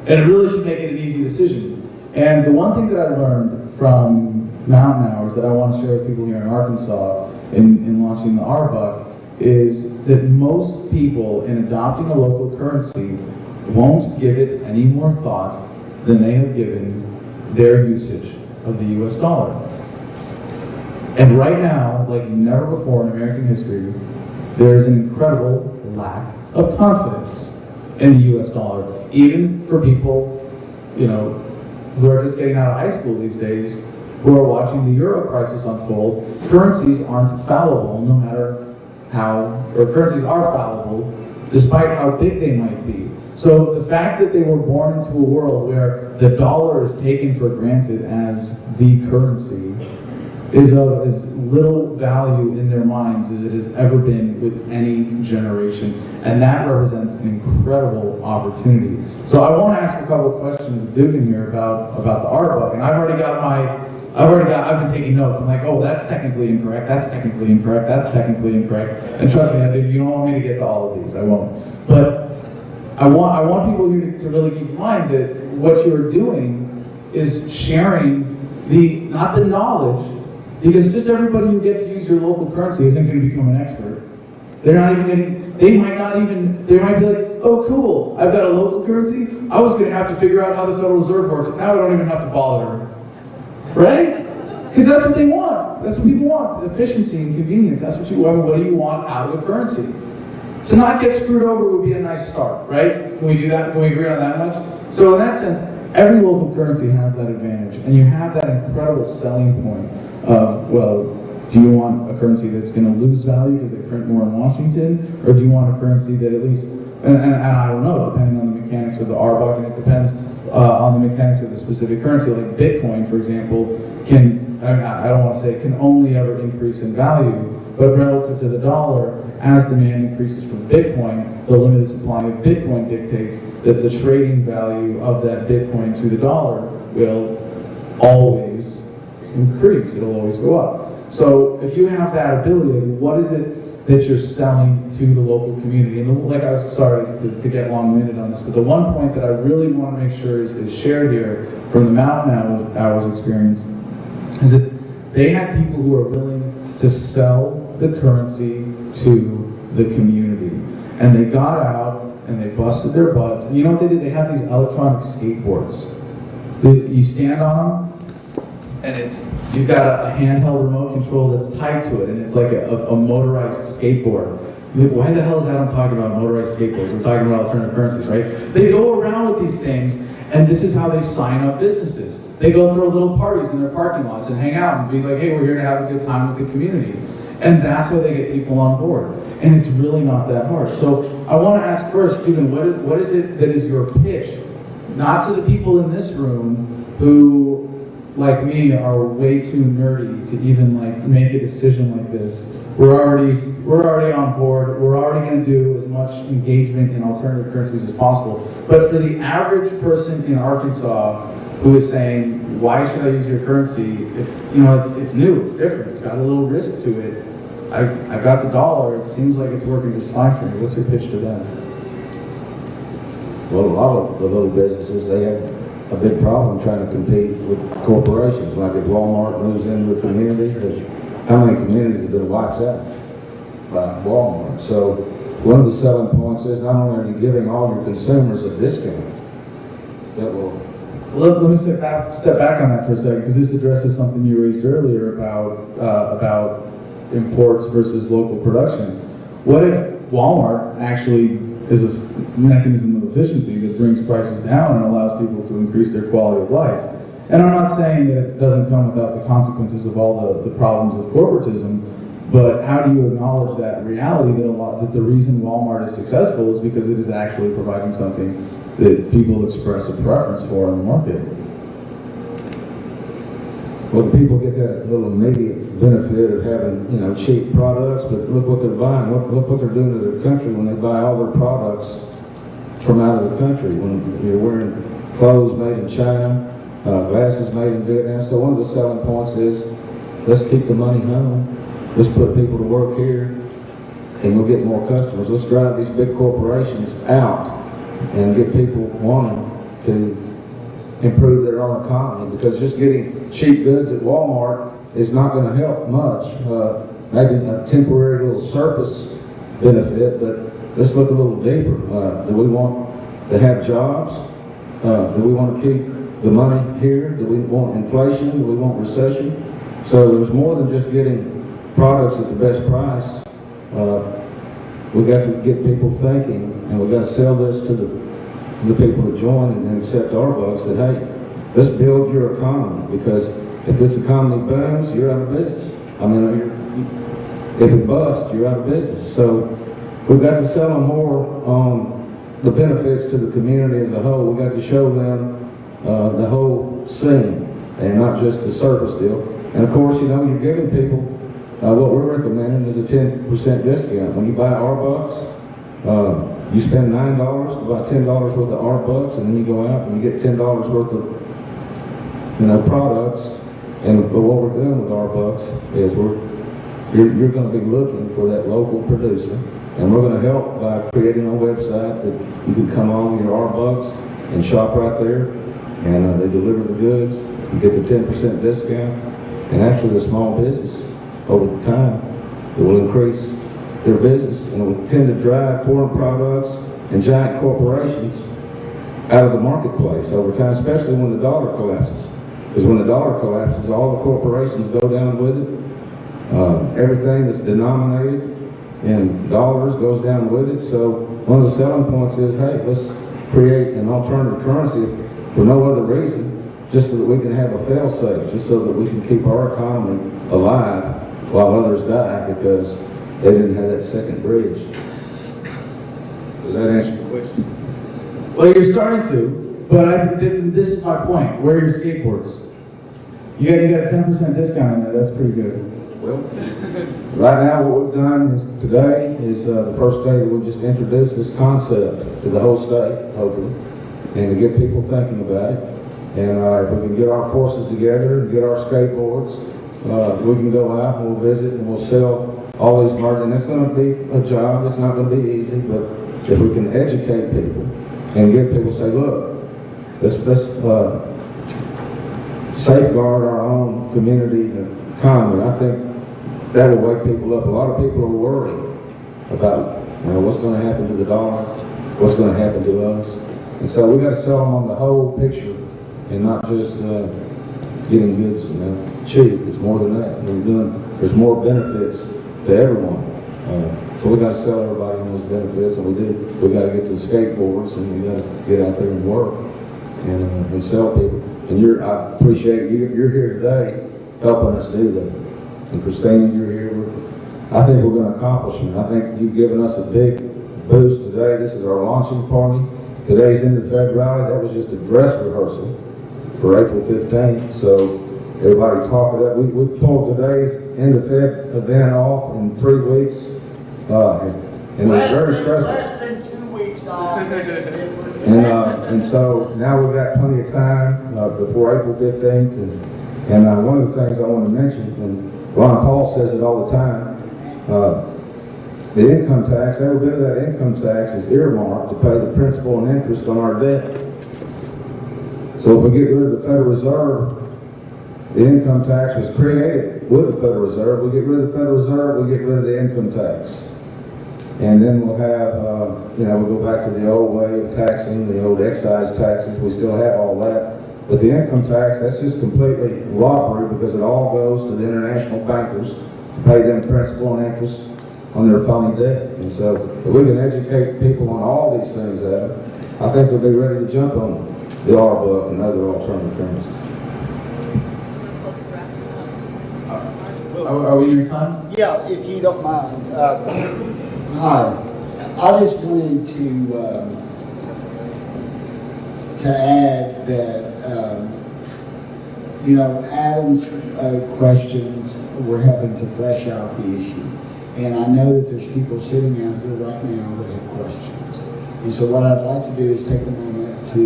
And it really should make it an easy decision. And the one thing that I learned from mountain hours that I want to share with people here in Arkansas in launching the ArBuck is that most people in adopting a local currency won't give it any more thought than they have given their usage of the US dollar. And right now, like never before in American history, there's an incredible lack of confidence in the US dollar. Even for people, who are just getting out of high school these days, who are watching the Euro crisis unfold, currencies aren't fallible no matter how, or currencies are fallible despite how big they might be. So the fact that they were born into a world where the dollar is taken for granted as the currency is of as little value in their minds as it has ever been with any generation. And that represents an incredible opportunity. So I want to ask a couple of questions of Tobin here about the ArBuck. And I've been taking notes. I'm like, oh, that's technically incorrect, that's technically incorrect, that's technically incorrect. And trust me, you don't want me to get to all of these, I won't. But I want people here to really keep in mind that what you're doing is sharing not the knowledge, because just everybody who gets to use your local currency isn't going to become an expert. They might be like, oh cool, I've got a local currency, I was going to have to figure out how the Federal Reserve works, now I don't even have to bother. Right? Because that's what they want. That's what people want, efficiency and convenience. That's what you want. What do you want out of a currency? To not get screwed over would be a nice start, right? Can we do that? Can we agree on that much? So in that sense, every local currency has that advantage, and you have that incredible selling point of, well, do you want a currency that's going to lose value because they print more in Washington, or do you want a currency that at least, and I don't know, depending on the mechanics of the ArBuck, and it depends on the mechanics of the specific currency, like Bitcoin, for example, I don't want to say can only ever increase in value, but relative to the dollar, as demand increases for Bitcoin, the limited supply of Bitcoin dictates that the trading value of that Bitcoin to the dollar will always increase. It'll always go up. So if you have that ability, what is it that you're selling to the local community? And like I was sorry to get long-winded on this, but the one point that I really want to make sure is shared here from the Mountain Hours experience is that they had people who are willing to sell the currency to the community. And they got out and they busted their butts. And you know what they did? They have these electronic skateboards. You stand on them, and you've got a handheld remote control that's tied to it, and it's like a motorized skateboard. You're like, why the hell is Adam talking about motorized skateboards? We're talking about alternative currencies, right? They go around with these things, and this is how they sign up businesses. They go throw little parties in their parking lots and hang out and be like, hey, we're here to have a good time with the community. And that's how they get people on board. And it's really not that hard. So I want to ask first, Tobin, what is it that is your pitch? Not to the people in this room who, like me, are way too nerdy to even like make a decision like this. We're already on board. We're already going to do as much engagement in alternative currencies as possible. But for the average person in Arkansas who is saying, why should I use your currency if, it's new, it's different, it's got a little risk to it. I've got the dollar, it seems like it's working just fine for me. What's your pitch to them? Well, a lot of the little businesses, they have a big problem trying to compete with corporations. Like if Walmart moves into a community, how many communities have been wiped out by Walmart? So one of the selling points is not only are you giving all your consumers a discount that will... Let me step back on that for a second, because this addresses something you raised earlier about imports versus local production. What if Walmart actually is a mechanism of efficiency that brings prices down and allows people to increase their quality of life? And I'm not saying that it doesn't come without the consequences of all the problems of corporatism, but how do you acknowledge that reality that the reason Walmart is successful is because it is actually providing something that people express a preference for in the market? Well, the people get that little immediate benefit of having, cheap products, but look what they're buying. Look what they're doing to their country when they buy all their products from out of the country. When you're wearing clothes made in China, glasses made in Vietnam. So one of the selling points is, let's keep the money home. Let's put people to work here, and we'll get more customers. Let's drive these big corporations out and get people wanting to improve their own economy, because just getting cheap goods at Walmart is not going to help much. Maybe a temporary little surface benefit, but let's look a little deeper. Do we want to have jobs? Do we want to keep the money here? Do we want inflation? Do we want recession? So there's more than just getting products at the best price. We've got to get people thinking, and we've got to sell this to the people that join and accept ArBucks that, hey, let's build your economy, because if this economy booms, you're out of business. If it busts, you're out of business. So we've got to sell them more on the benefits to the community as a whole. We've got to show them the whole scene and not just the surface deal. And of course, you're giving people what we're recommending is a 10% discount. When you buy ArBucks, you spend $9 to buy $10 worth of ArBucks, and then you go out and you get $10 worth of products. And what we're doing with ArBucks is you're going to be looking for that local producer, and we're going to help by creating a website that you can come on your ArBucks and shop right there, and they deliver the goods. You get the 10% discount, and actually the small business over time, it will increase their business, and it will tend to drive foreign products and giant corporations out of the marketplace over time, especially when the dollar collapses. Because when the dollar collapses, all the corporations go down with it. Everything that's denominated in dollars goes down with it. So one of the selling points is, hey, let's create an alternative currency for no other reason, just so that we can have a fail-safe, just so that we can keep our economy alive while others die because they didn't have that second bridge. Does that answer your question? Well, you're starting to, but this is my point. Where are your skateboards? You got a 10% discount in there. That's pretty good. Well, right now what we've done is today is the first day that we just introduced this concept to the whole state, hopefully, and to get people thinking about it. And if we can get our forces together and get our skateboards, we can go out and we'll visit and we'll sell all these markets. And it's going to be a job. It's not going to be easy, but if we can educate people and get people to say, look, let's safeguard our own community economy. I think that will wake people up. A lot of people are worried about what's going to happen to the dollar, what's going to happen to us. And so we got to sell them on the whole picture and not just getting goods cheap. It's more than that. There's more benefits to everyone. So we got to sell everybody on those benefits, and we do. We got to get to the skateboards, and we got to get out there and work and sell people. And I appreciate you're here today helping us do that. And Christina, you're here. I think we're going to accomplish it. I think you've given us a big boost today. This is our launching party. Today's End of Fed rally. That was just a dress rehearsal for April 15th. So everybody talk it up. We pulled today's End of Fed event off in 3 weeks. And it was very stressful. Less than 2 weeks off. And so now we've got plenty of time before April 15th. And one of the things I want to mention, and Ron Paul says it all the time, the income tax, every bit of that income tax is earmarked to pay the principal and interest on our debt. So if we get rid of the Federal Reserve, the income tax was created with the Federal Reserve. We get rid of the Federal Reserve, we get rid of the income tax. And then we'll have, we'll go back to the old way of taxing, the old excise taxes. We still have all that. But the income tax, that's just completely robbery because it all goes to the international bankers to pay them principal and interest on their phony debt. And so if we can educate people on all these things, I think they'll be ready to jump on the ArBuck and other alternative currencies. Close to wrapping up. Are we near time? Yeah, if you don't mind. Hi, I just wanted to add that, Adam's questions, we're having to flesh out the issue. And I know that there's people sitting out here right now that have questions. And so what I'd like to do is take a moment to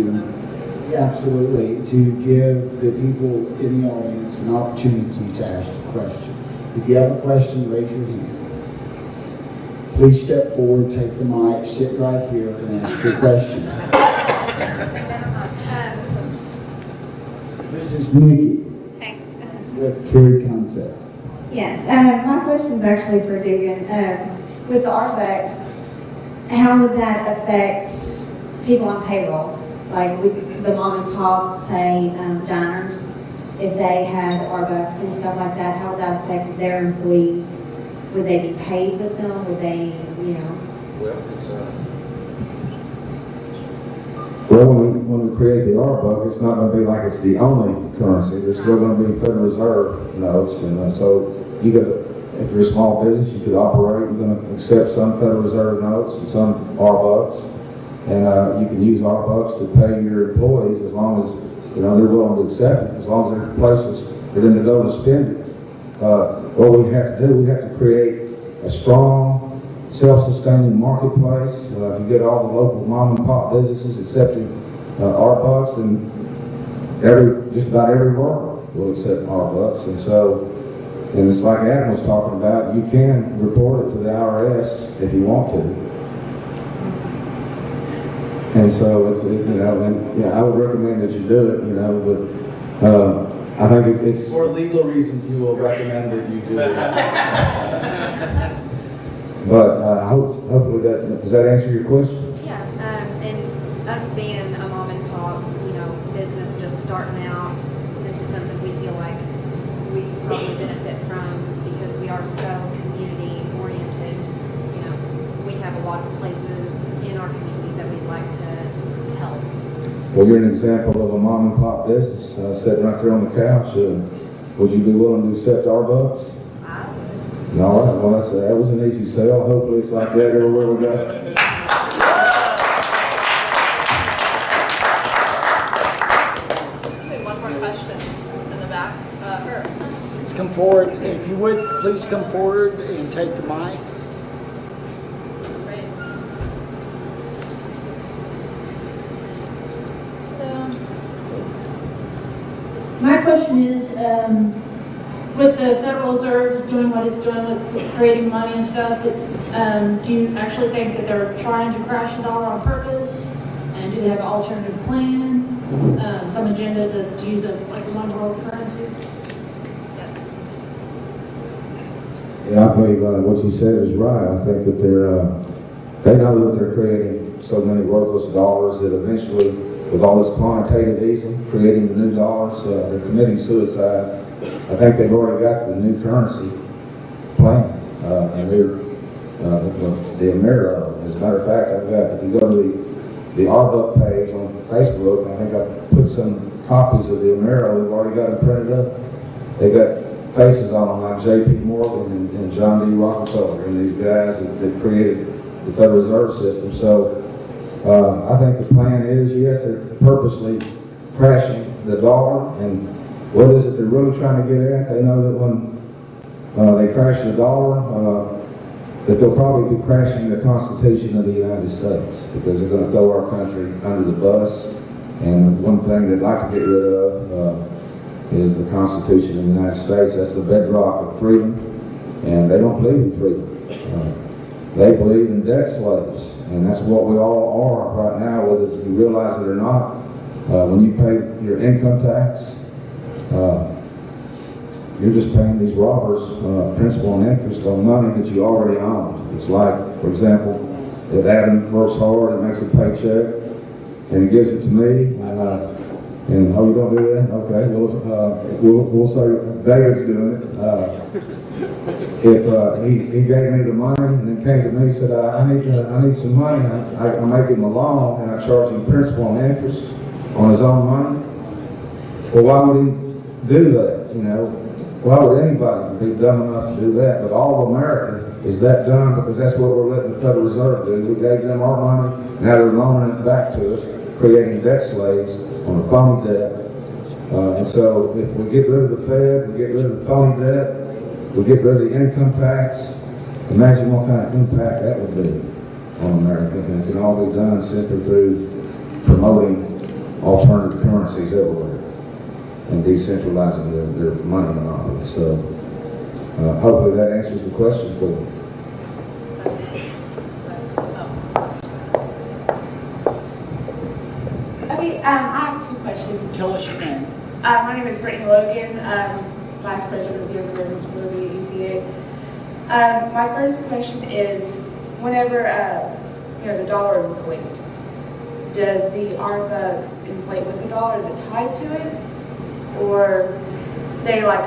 give the people in the audience an opportunity to ask a question. If you have a question, raise your hand. Please step forward, take the mic, sit right here, and ask your question. This is Nikki with Carry Concepts. Yeah, my question is actually for Dugan. With the ArBucks, how would that affect people on payroll? Like with the mom and pop, say, diners, if they had ArBucks and stuff like that, how would that affect their employees? Would they be paid with them? Would they, Well, it's Well, when we create the ArBuck, it's not going to be like it's the only currency. There's still going to be Federal Reserve notes, and so you could, if you're a small business, you could operate. You're going to accept some Federal Reserve notes and some ArBucks, and you can use ArBucks to pay your employees as long as they're willing to accept it, as long as there's places for them to go to spend it. What we have to do, we have to create a strong, self-sustaining marketplace. If you get all the local mom and pop businesses accepting ArBucks, and just about every worker will accept ArBucks. And it's like Adam was talking about, you can report it to the IRS if you want to. And so I would recommend that you do it, but I think it's... For legal reasons, he will recommend that you do it. But hopefully does that answer your question? Yeah, and us being a mom and pop, business just starting out, this is something we feel like we probably benefit from because we are so community oriented. We have a lot of places in our community that we'd like to help. Well, you're an example of a mom and pop business sitting right there on the couch. Would you be willing to accept ArBucks? No, all right. Well, that was an easy sell. Hopefully it's like that everywhere we go. One more question in the back. Her. Please come forward. If you would, please come forward and take the mic. Great. My question is, with the Federal Reserve doing what it's doing with creating money and stuff, do you actually think that they're trying to crash the dollar on purpose? And do they have an alternative plan, some agenda to use like a one world currency? Yes. Yeah, I believe what you said is right. I think that they know that they're creating so many worthless dollars that eventually, with all this quantitative easing, creating the new dollars, they're committing suicide. I think they've already got the new currency planned, and they're the Amero. As a matter of fact, if you go to the ArBuck page on Facebook, I think I put some copies of the Amero. They've already got them printed up. They got faces on them like J.P. Morgan and John D. Rockefeller and these guys that created the Federal Reserve System. So I think the plan is, yes, they're purposely crashing the dollar. And what is it they're really trying to get at? They know that when they crash the dollar, that they'll probably be crashing the Constitution of the United States, because they're going to throw our country under the bus. And one thing they'd like to get rid of is the Constitution of the United States. That's the bedrock of freedom, and they don't believe in freedom. They believe in debt slaves, and that's what we all are right now, whether you realize it or not. When you pay your income tax, you're just paying these robbers principal and interest on money that you already owned. It's like, for example, if Adam works hard and makes a paycheck and he gives it to me, and oh, you don't do that? Okay, we'll say David's doing it. If he gave me the money and then came to me and said, I need some money, I make him a loan and I charge him principal and interest on his own money. Well, why would he do that? You know, why would anybody be dumb enough to do that? But all of America is that dumb, because that's what we're letting the Federal Reserve do. We gave them our money, now they're loaning it back to us, creating debt slaves on a phony debt. And so if we get rid of the Fed, we get rid of the phony debt, we get rid of the income tax, imagine what kind of impact that would be on America. And it can all be done simply through promoting alternative currencies everywhere and decentralizing their money monopoly. So hopefully that answers the question for you. Okay, I have two questions. Tell us your name. My name is Brittany Logan, Vice President of the Government for the ECA. My first question is, whenever the dollar inflates, does the ArBuck inflate with the dollar? Is it tied to it? Or say like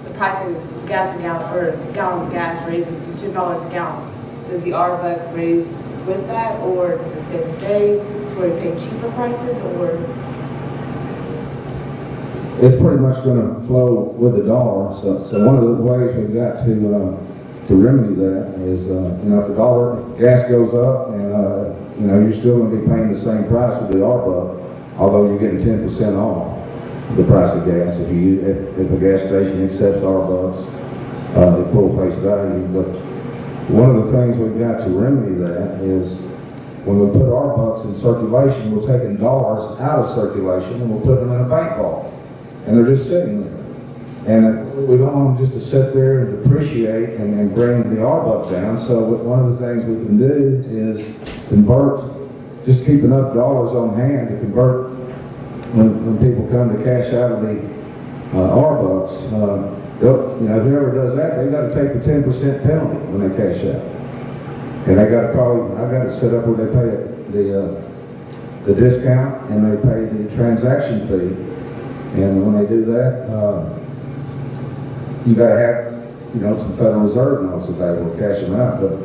the price of gas a gallon, or a gallon of gas raises to $2 a gallon, does the ArBuck raise with that, or does it stay the same to where you pay cheaper prices, or? It's pretty much going to flow with the dollar. So one of the ways we've got to remedy that is, if the gas goes up, and you're still going to be paying the same price with the ArBuck, although you're getting 10% off the price of gas if a gas station accepts ArBucks at full face value. But one of the things we've got to remedy that is, when we put ArBucks in circulation, we're taking dollars out of circulation and we're putting them in a bank vault. And they're just sitting there. And we don't want them just to sit there and depreciate and bring the ArBuck down. So one of the things we can do is just keep enough dollars on hand to convert when people come to cash out of the ArBucks. Whoever does that, they've got to take the 10% penalty when they cash out. And I've got it set up where they pay the discount and they pay the transaction fee. And when they do that, you got to have, some Federal Reserve notes available to cash them out. But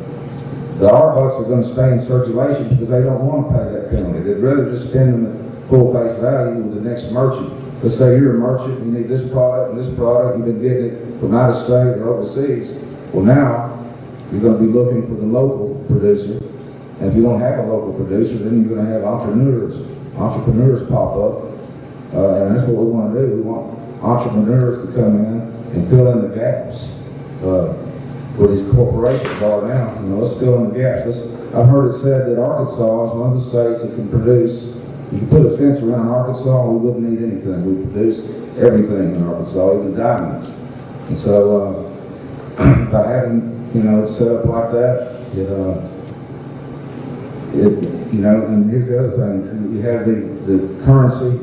the ArBucks are going to stay in circulation because they don't want to pay that penalty. They'd rather just spend them full face value with the next merchant. Let's say you're a merchant, you need this product and this product, you've been getting it from out of state or overseas. Well, now you're going to be looking for the local producer. And if you don't have a local producer, then you're going to have entrepreneurs pop up. And that's what we want to do. We want entrepreneurs to come in and fill in the gaps where these corporations are now. You know, let's fill in the gaps. I've heard it said that Arkansas is one of the states that can produce. You can put a fence around Arkansas, and we wouldn't need anything. We produce everything in Arkansas, even diamonds. And so, by having, you know, it set up like that, you know, and here's the other thing: you have the currency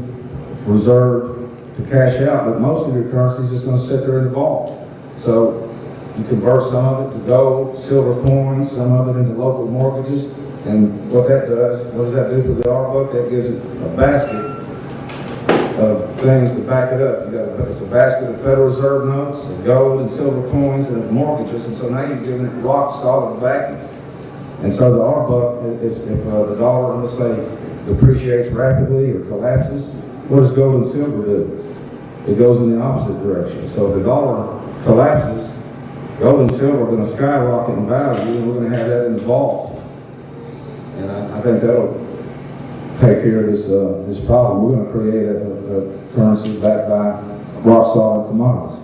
reserved to cash out, but most of your currency is just going to sit there in the vault. So you convert some of it to gold, silver coins, some of it into local mortgages. And what does that do for the ArBuck? That gives it a basket of things to back it up. It's a basket of Federal Reserve notes, of gold and silver coins, and of mortgages. And so now you're giving it rock solid backing. And so the ArBuck, if the dollar, let's say, depreciates rapidly or collapses, what does gold and silver do? It goes in the opposite direction. So if the dollar collapses, gold and silver are going to skyrocket in value, and we're going to have that in the vault. And I think that'll take care of this problem. We're going to create a currency backed by rock solid commodities.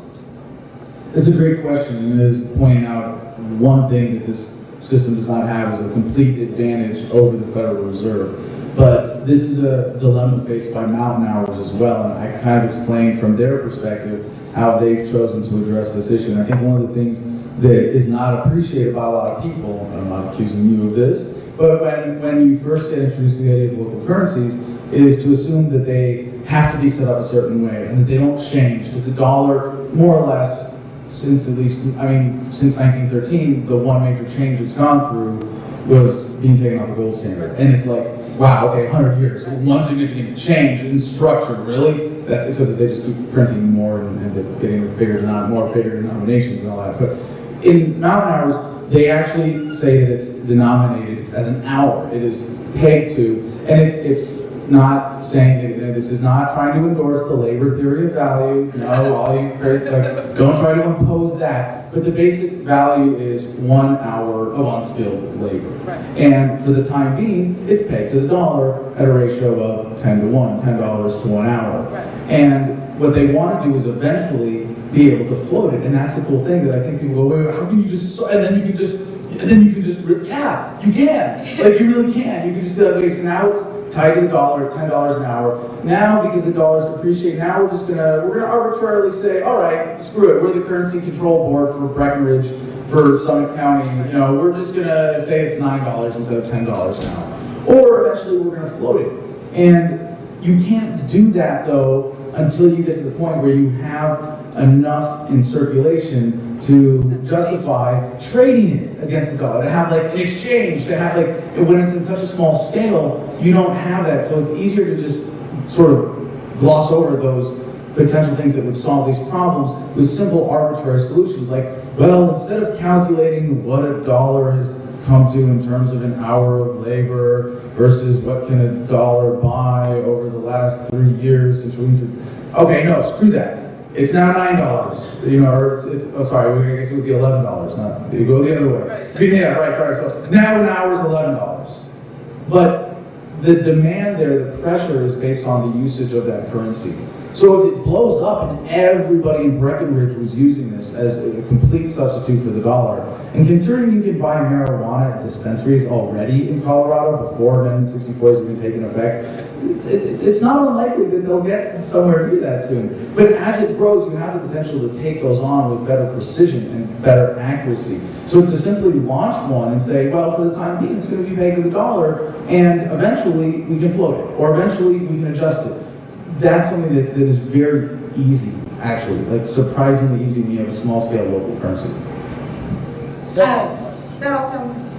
It's a great question, and it is pointing out one thing that this system does not have is a complete advantage over the Federal Reserve. But this is a dilemma faced by mountain hours as well, and I kind of explained from their perspective how they've chosen to address this issue. And I think one of the things that is not appreciated by a lot of people, and I'm not accusing you of this, but when you first get introduced to the idea of local currencies, is to assume that they have to be set up a certain way and that they don't change, because the dollar, more or less, since 1913, the one major change it's gone through was being taken off the gold standard. And it's like, wow, okay, 100 years, one significant change in structure, really? That's except that they just keep printing more and ends up getting bigger denominations and all that. But in mountain hours, they actually say that it's denominated as an hour. It is pegged to, and it's not saying that, this is not trying to endorse the labor theory of value. No, all you don't try to impose that. But the basic value is 1 hour of unskilled labor. Right. And for the time being, it's pegged to the dollar at a ratio of 10 to 1, $10 to 1 hour. Right. And what they want to do is eventually be able to float it. And that's the cool thing that I think people go, wait, how can you just, and then you can just, yeah, you can. Like, you really can. You can just be like, okay, so now it's tied to the dollar at $10 an hour. Now, because the dollar's depreciating, now we're gonna arbitrarily say, all right, screw it. We're the currency control board for Breckenridge, for Summit County. We're just gonna say it's $9 instead of $10 an hour. Or eventually we're gonna float it. And you can't do that though until you get to the point where you have enough in circulation to justify trading it against the dollar, to have like an exchange, to have like, when it's in such a small scale, you don't have that. So it's easier to just sort of gloss over those potential things that would solve these problems with simple arbitrary solutions. Like, well, instead of calculating what a dollar has come to in terms of an hour of labor versus what can a dollar buy over the last 3 years since okay, no, screw that. It's now $9, or I guess it would be $11, not, you go the other way. Right. Yeah, right, sorry, so now an hour is $11. But the demand there, the pressure is based on the usage of that currency. So if it blows up and everybody in Breckenridge was using this as a complete substitute for the dollar, and considering you can buy marijuana at dispensaries already in Colorado before Amendment 64 has even taken effect, it's not unlikely that they'll get somewhere near that soon. But as it grows, you have the potential to take those on with better precision and better accuracy. So to simply launch one and say, well, for the time being, it's going to be paid to the dollar, and eventually we can float it, or eventually we can adjust it. That's something that is very easy, actually, like surprisingly easy when you have a small-scale local currency. That all sounds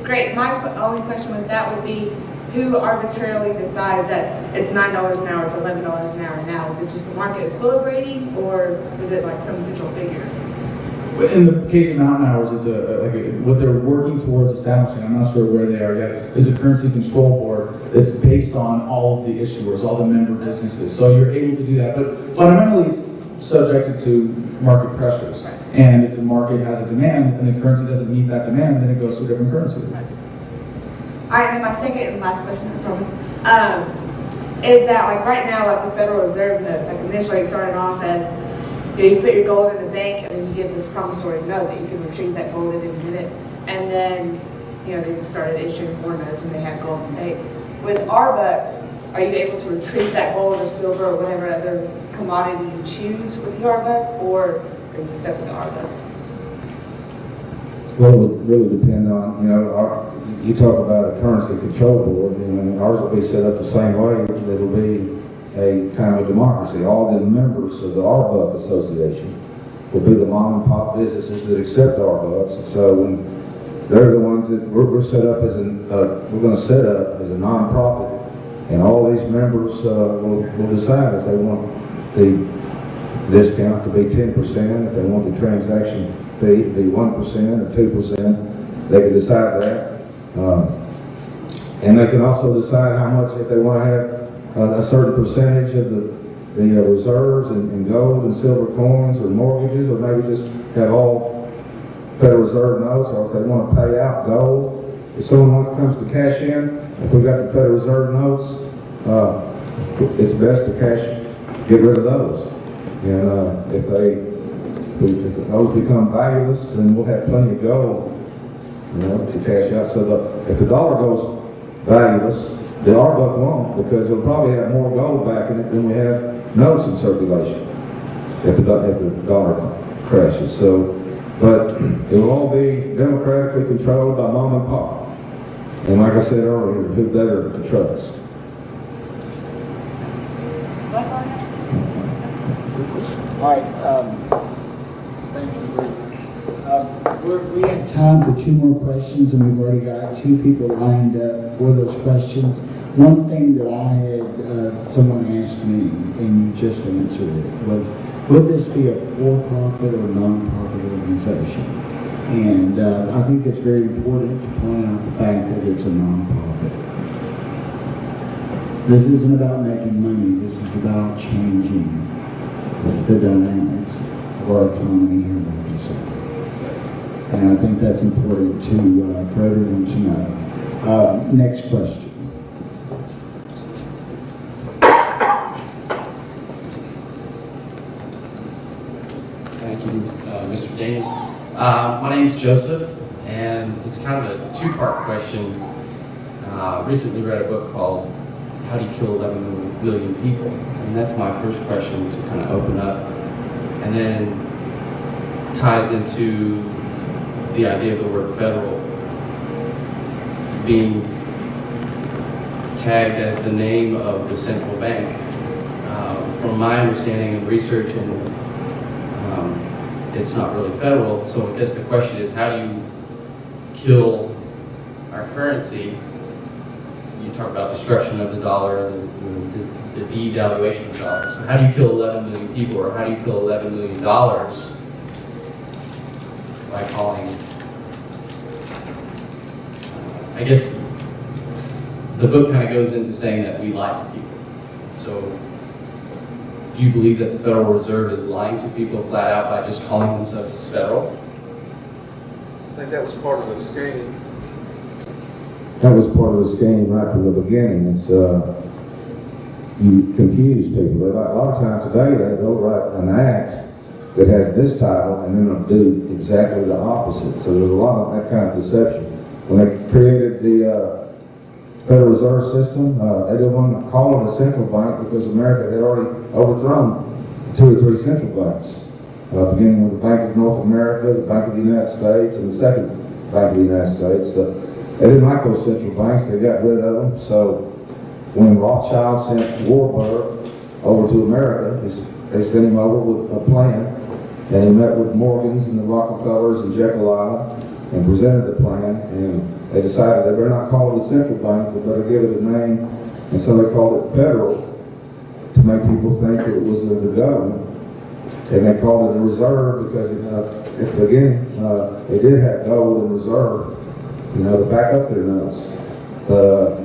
great. My only question with that would be, who arbitrarily decides that it's $9 an hour, it's $11 an hour now? Is it just the market equilibrating, or is it like some central figure? But in the case of Mountain Hours, it's what they're working towards establishing. I'm not sure where they are yet. Is a currency control board that's based on all of the issuers, all the member businesses. So you're able to do that, but fundamentally, it's subjected to market pressures. And if the market has a demand and the currency doesn't meet that demand, then it goes to a different currency. All right, and my second and last question, I promise, is that like right now, like the Federal Reserve notes, like initially it started off as, you put your gold in the bank and then you get this promissory note that you can retrieve that gold in a minute. And then, they started issuing more notes and they have gold in the bank. With ArBucks, are you able to retrieve that gold or silver or whatever other commodity you choose with the ArBuck, or are you stuck with the ArBuck? Well, it would really depend on, you talk about a currency control board, ours will be set up the same way. It'll be a kind of a democracy. All the members of the ArBuck Association will be the mom and pop businesses that accept ArBucks. And so when they're the ones that we're set up as we're going to set up as a nonprofit, and all these members will decide if they want the discount to be 10%, if they want the transaction fee to be 1% or 2%, they can decide that. And they can also decide how much, if they want to have a certain percentage of the reserves in gold and silver coins or mortgages, or maybe just have all Federal Reserve notes, or if they want to pay out gold. If someone comes to cash in, if we've got the Federal Reserve notes, it's best to get rid of those. And if those become valueless, then we'll have plenty of gold, to cash out. So if the dollar goes valueless, the ArBuck won't, because it'll probably have more gold back in it than we have notes in circulation if the dollar crashes. So, but it will all be democratically controlled by mom and pop. And like I said earlier, who better to trust? That's all I have. All right, thank you. We have time for 2 more questions, and we've already got 2 people lined up for those questions. One thing that I had someone asked me, and you just answered it, was, would this be a for-profit or non-profit organization? And I think it's very important to point out the fact that it's a non-profit. This isn't about making money. This is about changing the dynamics of our economy here in Arkansas. And I think that's important for everyone to know. Next question. Thank you, Mr. Daniels. My name is Joseph, and it's kind of a 2-part question. Recently read a book called How Do You Kill 11 Million People? And that's my first question to kind of open up. And then ties into the idea of the word federal being tagged as the name of the central bank. From my understanding and research, and it's not really federal, so I guess the question is, how do you kill our currency? You talk about destruction of the dollar, the devaluation of the dollar. So how do you kill 11 million people, or how do you kill $11 million by calling, I guess the book kind of goes into saying that we lie to people. So do you believe that the Federal Reserve is lying to people flat out by just calling themselves federal? I think that was part of the scheme. That was part of the scheme right from the beginning. It's you confuse people. A lot of times today they'll write an act that has this title and then they'll do exactly the opposite. So there's a lot of that kind of deception. When they created the Federal Reserve System, they didn't want to call it a central bank because America had already overthrown 2 or 3 central banks, beginning with the Bank of North America, the Bank of the United States, and the Second Bank of the United States. They didn't like those central banks. They got rid of them. So when Rothschild sent Warburg over to America, they sent him over with a plan, and he met with Morgans and the Rockefellers and Jekyll Island and presented the plan, and they decided they better not call it a central bank, they better give it a name, and so they called it federal to make people think that it was the government, and they called it a reserve because at the beginning, they did have gold in reserve, you know, to back up their notes. But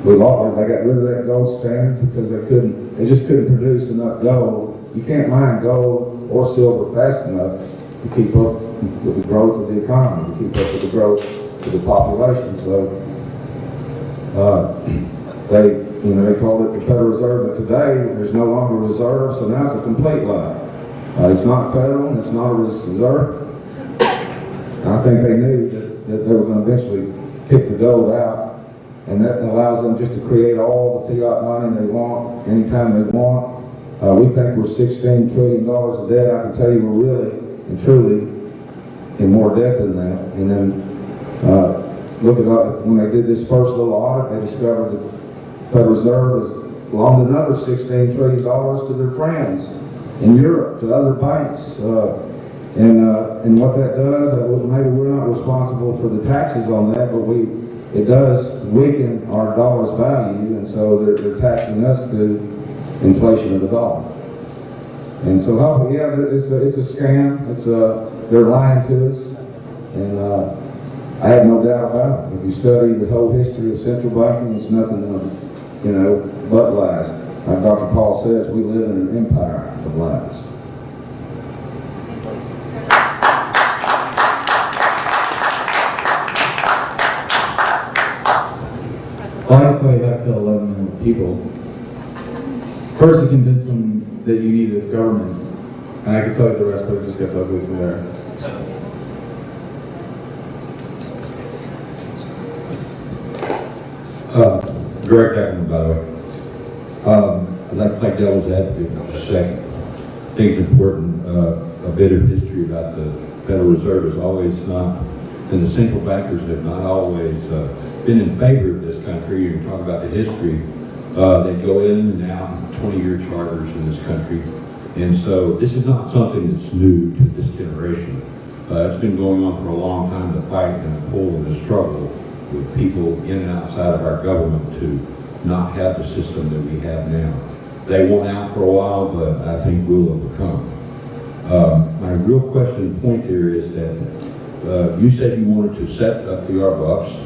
they got rid of that gold standard because they just couldn't produce enough gold. You can't mine gold or silver fast enough to keep up with the growth of the economy, to keep up with the growth of the population. So they called it the Federal Reserve, but today there's no longer a reserve, so now it's a complete lie. It's not federal, and it's not a reserve. And I think they knew that they were going to eventually kick the gold out, and that allows them just to create all the fiat money they want, anytime they want. We think we're $16 trillion of debt. I can tell you we're really and truly in more debt than that. And then look at when they did this first little audit, they discovered that the Federal Reserve has loaned another $16 trillion to their friends in Europe, to other banks. And what that does, maybe we're not responsible for the taxes on that, but it does weaken our dollar's value, and so they're taxing us through inflation of the dollar. And so, yeah, it's a scam. They're lying to us, and I have no doubt about it. If you study the whole history of central banking, it's nothing but lies. Like Dr. Paul says, we live in an empire of lies. Well, I can tell you how to kill 11 million people. First, you convince them that you need a government, and I can tell you the rest, but it just gets ugly from there. Direct Ackerman, by the way. I'd like to play devil's advocate for just a second. I think it's important, a bit of history about the Federal Reserve has always not, and the central bankers have not always been in favor of this country. You talk about the history, they go in and out 20-year charters in this country. And so this is not something that's new to this generation. It's been going on for a long time, the fight and the pull and the struggle with people in and outside of our government to not have the system that we have now. They won out for a while, but I think we'll overcome. My real question and point here is that you said you wanted to set up the ArBucks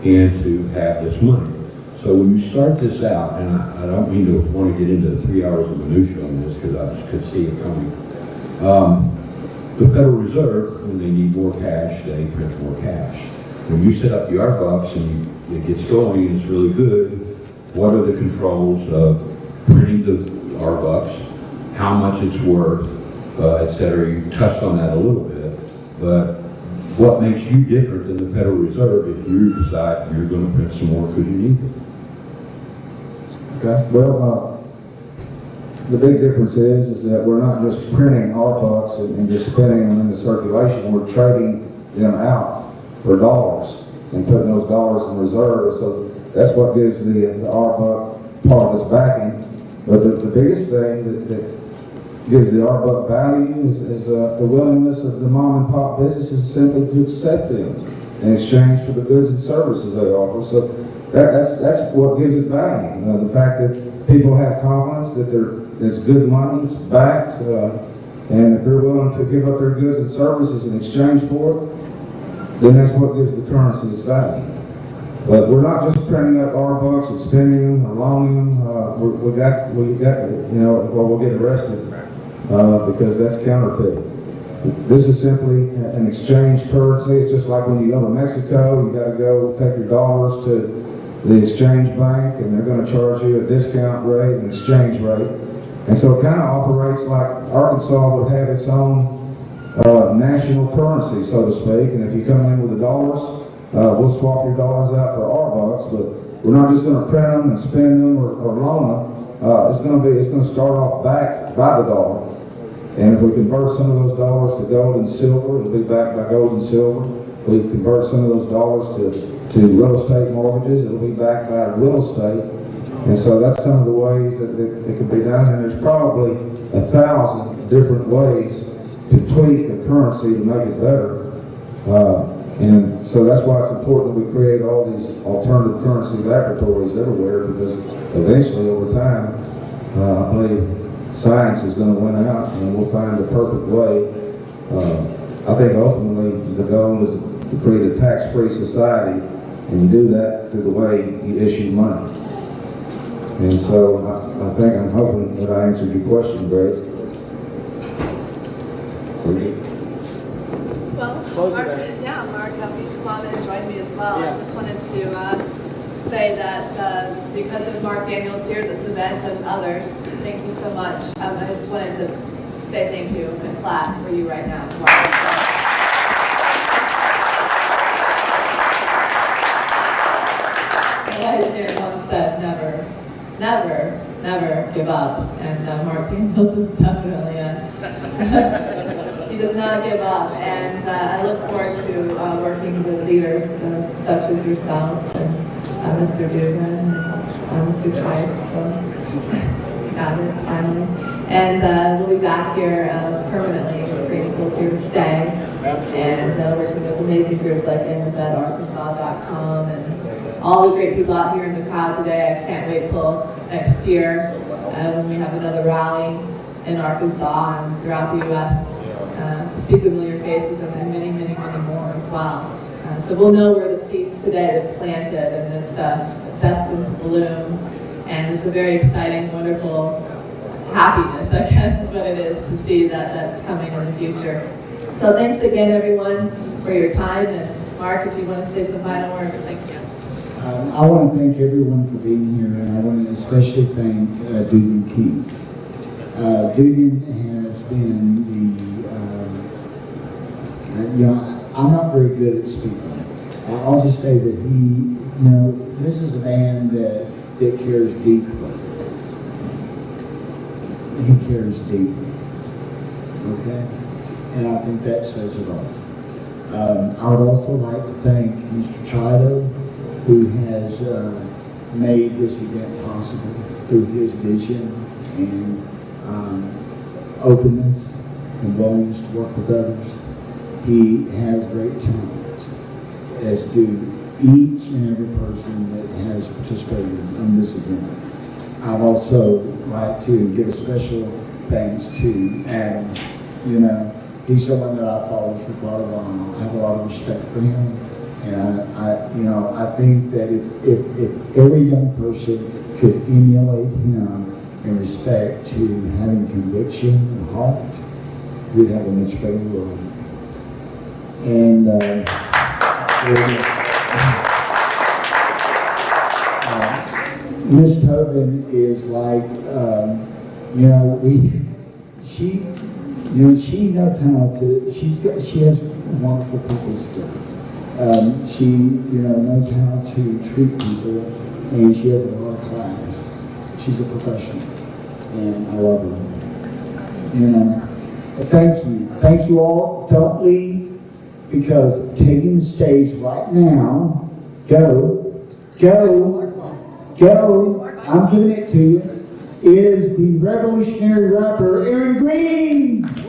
and to have this money. So when you start this out, and I don't mean to want to get into 3 hours of minutia on this because I just could see it coming. The Federal Reserve, when they need more cash, they print more cash. When you set up the ArBucks and it gets going and it's really good, what are the controls of printing the ArBucks, how much it's worth, et cetera? You touched on that a little bit, but what makes you different than the Federal Reserve if you decide you're going to print some more because you need it? Okay. Well, the big difference is that we're not just printing ArBucks and just spending them into circulation. We're trading them out for dollars and putting those dollars in reserve. So that's what gives the ArBuck part of its backing. But the biggest thing that gives the ArBuck value is the willingness of the mom and pop businesses simply to accept them in exchange for the goods and services they offer. So that's what gives it value. The fact that people have confidence that it's good money, it's backed, and if they're willing to give up their goods and services in exchange for it, then that's what gives the currency its value. But we're not just printing up ArBucks and spending them or loaning them. We'll get arrested because that's counterfeiting. This is simply an exchange currency. It's just like when you go to Mexico, you got to go take your dollars to the exchange bank, and they're going to charge you a discount rate, an exchange rate. And so it kind of operates like Arkansas would have its own national currency, so to speak. And if you come in with the dollars, we'll swap your dollars out for ArBucks, but we're not just going to print them and spend them or loan them. It's going to start off backed by the dollar. And if we convert some of those dollars to gold and silver, it'll be backed by gold and silver. We convert some of those dollars to real estate mortgages, it'll be backed by real estate. And so that's some of the ways that it can be done. And there's probably 1,000 different ways to tweak a currency to make it better. And so that's why it's important that we create all these alternative currency laboratories everywhere, because eventually over time, I believe science is going to win out and we'll find the perfect way I think ultimately the goal is to create a tax-free society, and you do that through the way you issue money. And so I'm hoping that I answered your question, Greg. Well, Mark, you come on and join me as well. Yeah. I just wanted to say that because of Mark Daniels here, this event, and others, thank you so much. I just wanted to say thank you and clap for you right now, Mark. The wise man once said, never give up. And Mark Daniels is definitely he does not give up. And I look forward to working with leaders such as yourself and Mr. Dugan and Mr. Tribe. So got it finally. And we'll be back here permanently. Great Equals here to stay. And working with amazing groups like InTheBedArkansas.com and all the great people out here in the crowd today. I can't wait till next year when we have another rally in Arkansas and throughout the U.S. To see familiar faces and then many, many, many more as well. So we'll know where the seeds today have planted, and it's destined to bloom. And it's a very exciting, wonderful happiness, I guess is what it is, to see that that's coming in the future. So thanks again, everyone, for your time. And Mark, if you want to say some final words, thank you. I want to thank everyone for being here, and I want to especially thank Dugan King. Dugan has been I'm not very good at speaking. I'll just say that this is a man that cares deeply. He cares deeply. Okay? And I think that says it all. I would also like to thank Mr. Chido, who has made this event possible through his vision and openness and willingness to work with others. He has great talent, as do each and every person that has participated in this event. I'd also like to give a special thanks to Adam. He's someone that I've followed for quite a while. I have a lot of respect for him. And I think that if every young person could emulate him in respect to having conviction and heart, we'd have a much better world. And Miss Tobin is like, she knows how to. She has wonderful people skills. She knows how to treat people, and she has a lot of class. She's a professional, and I love her. Thank you all. Don't leave, because taking the stage right now, go, I'm giving it to you, is the revolutionary rapper Aaron Greens.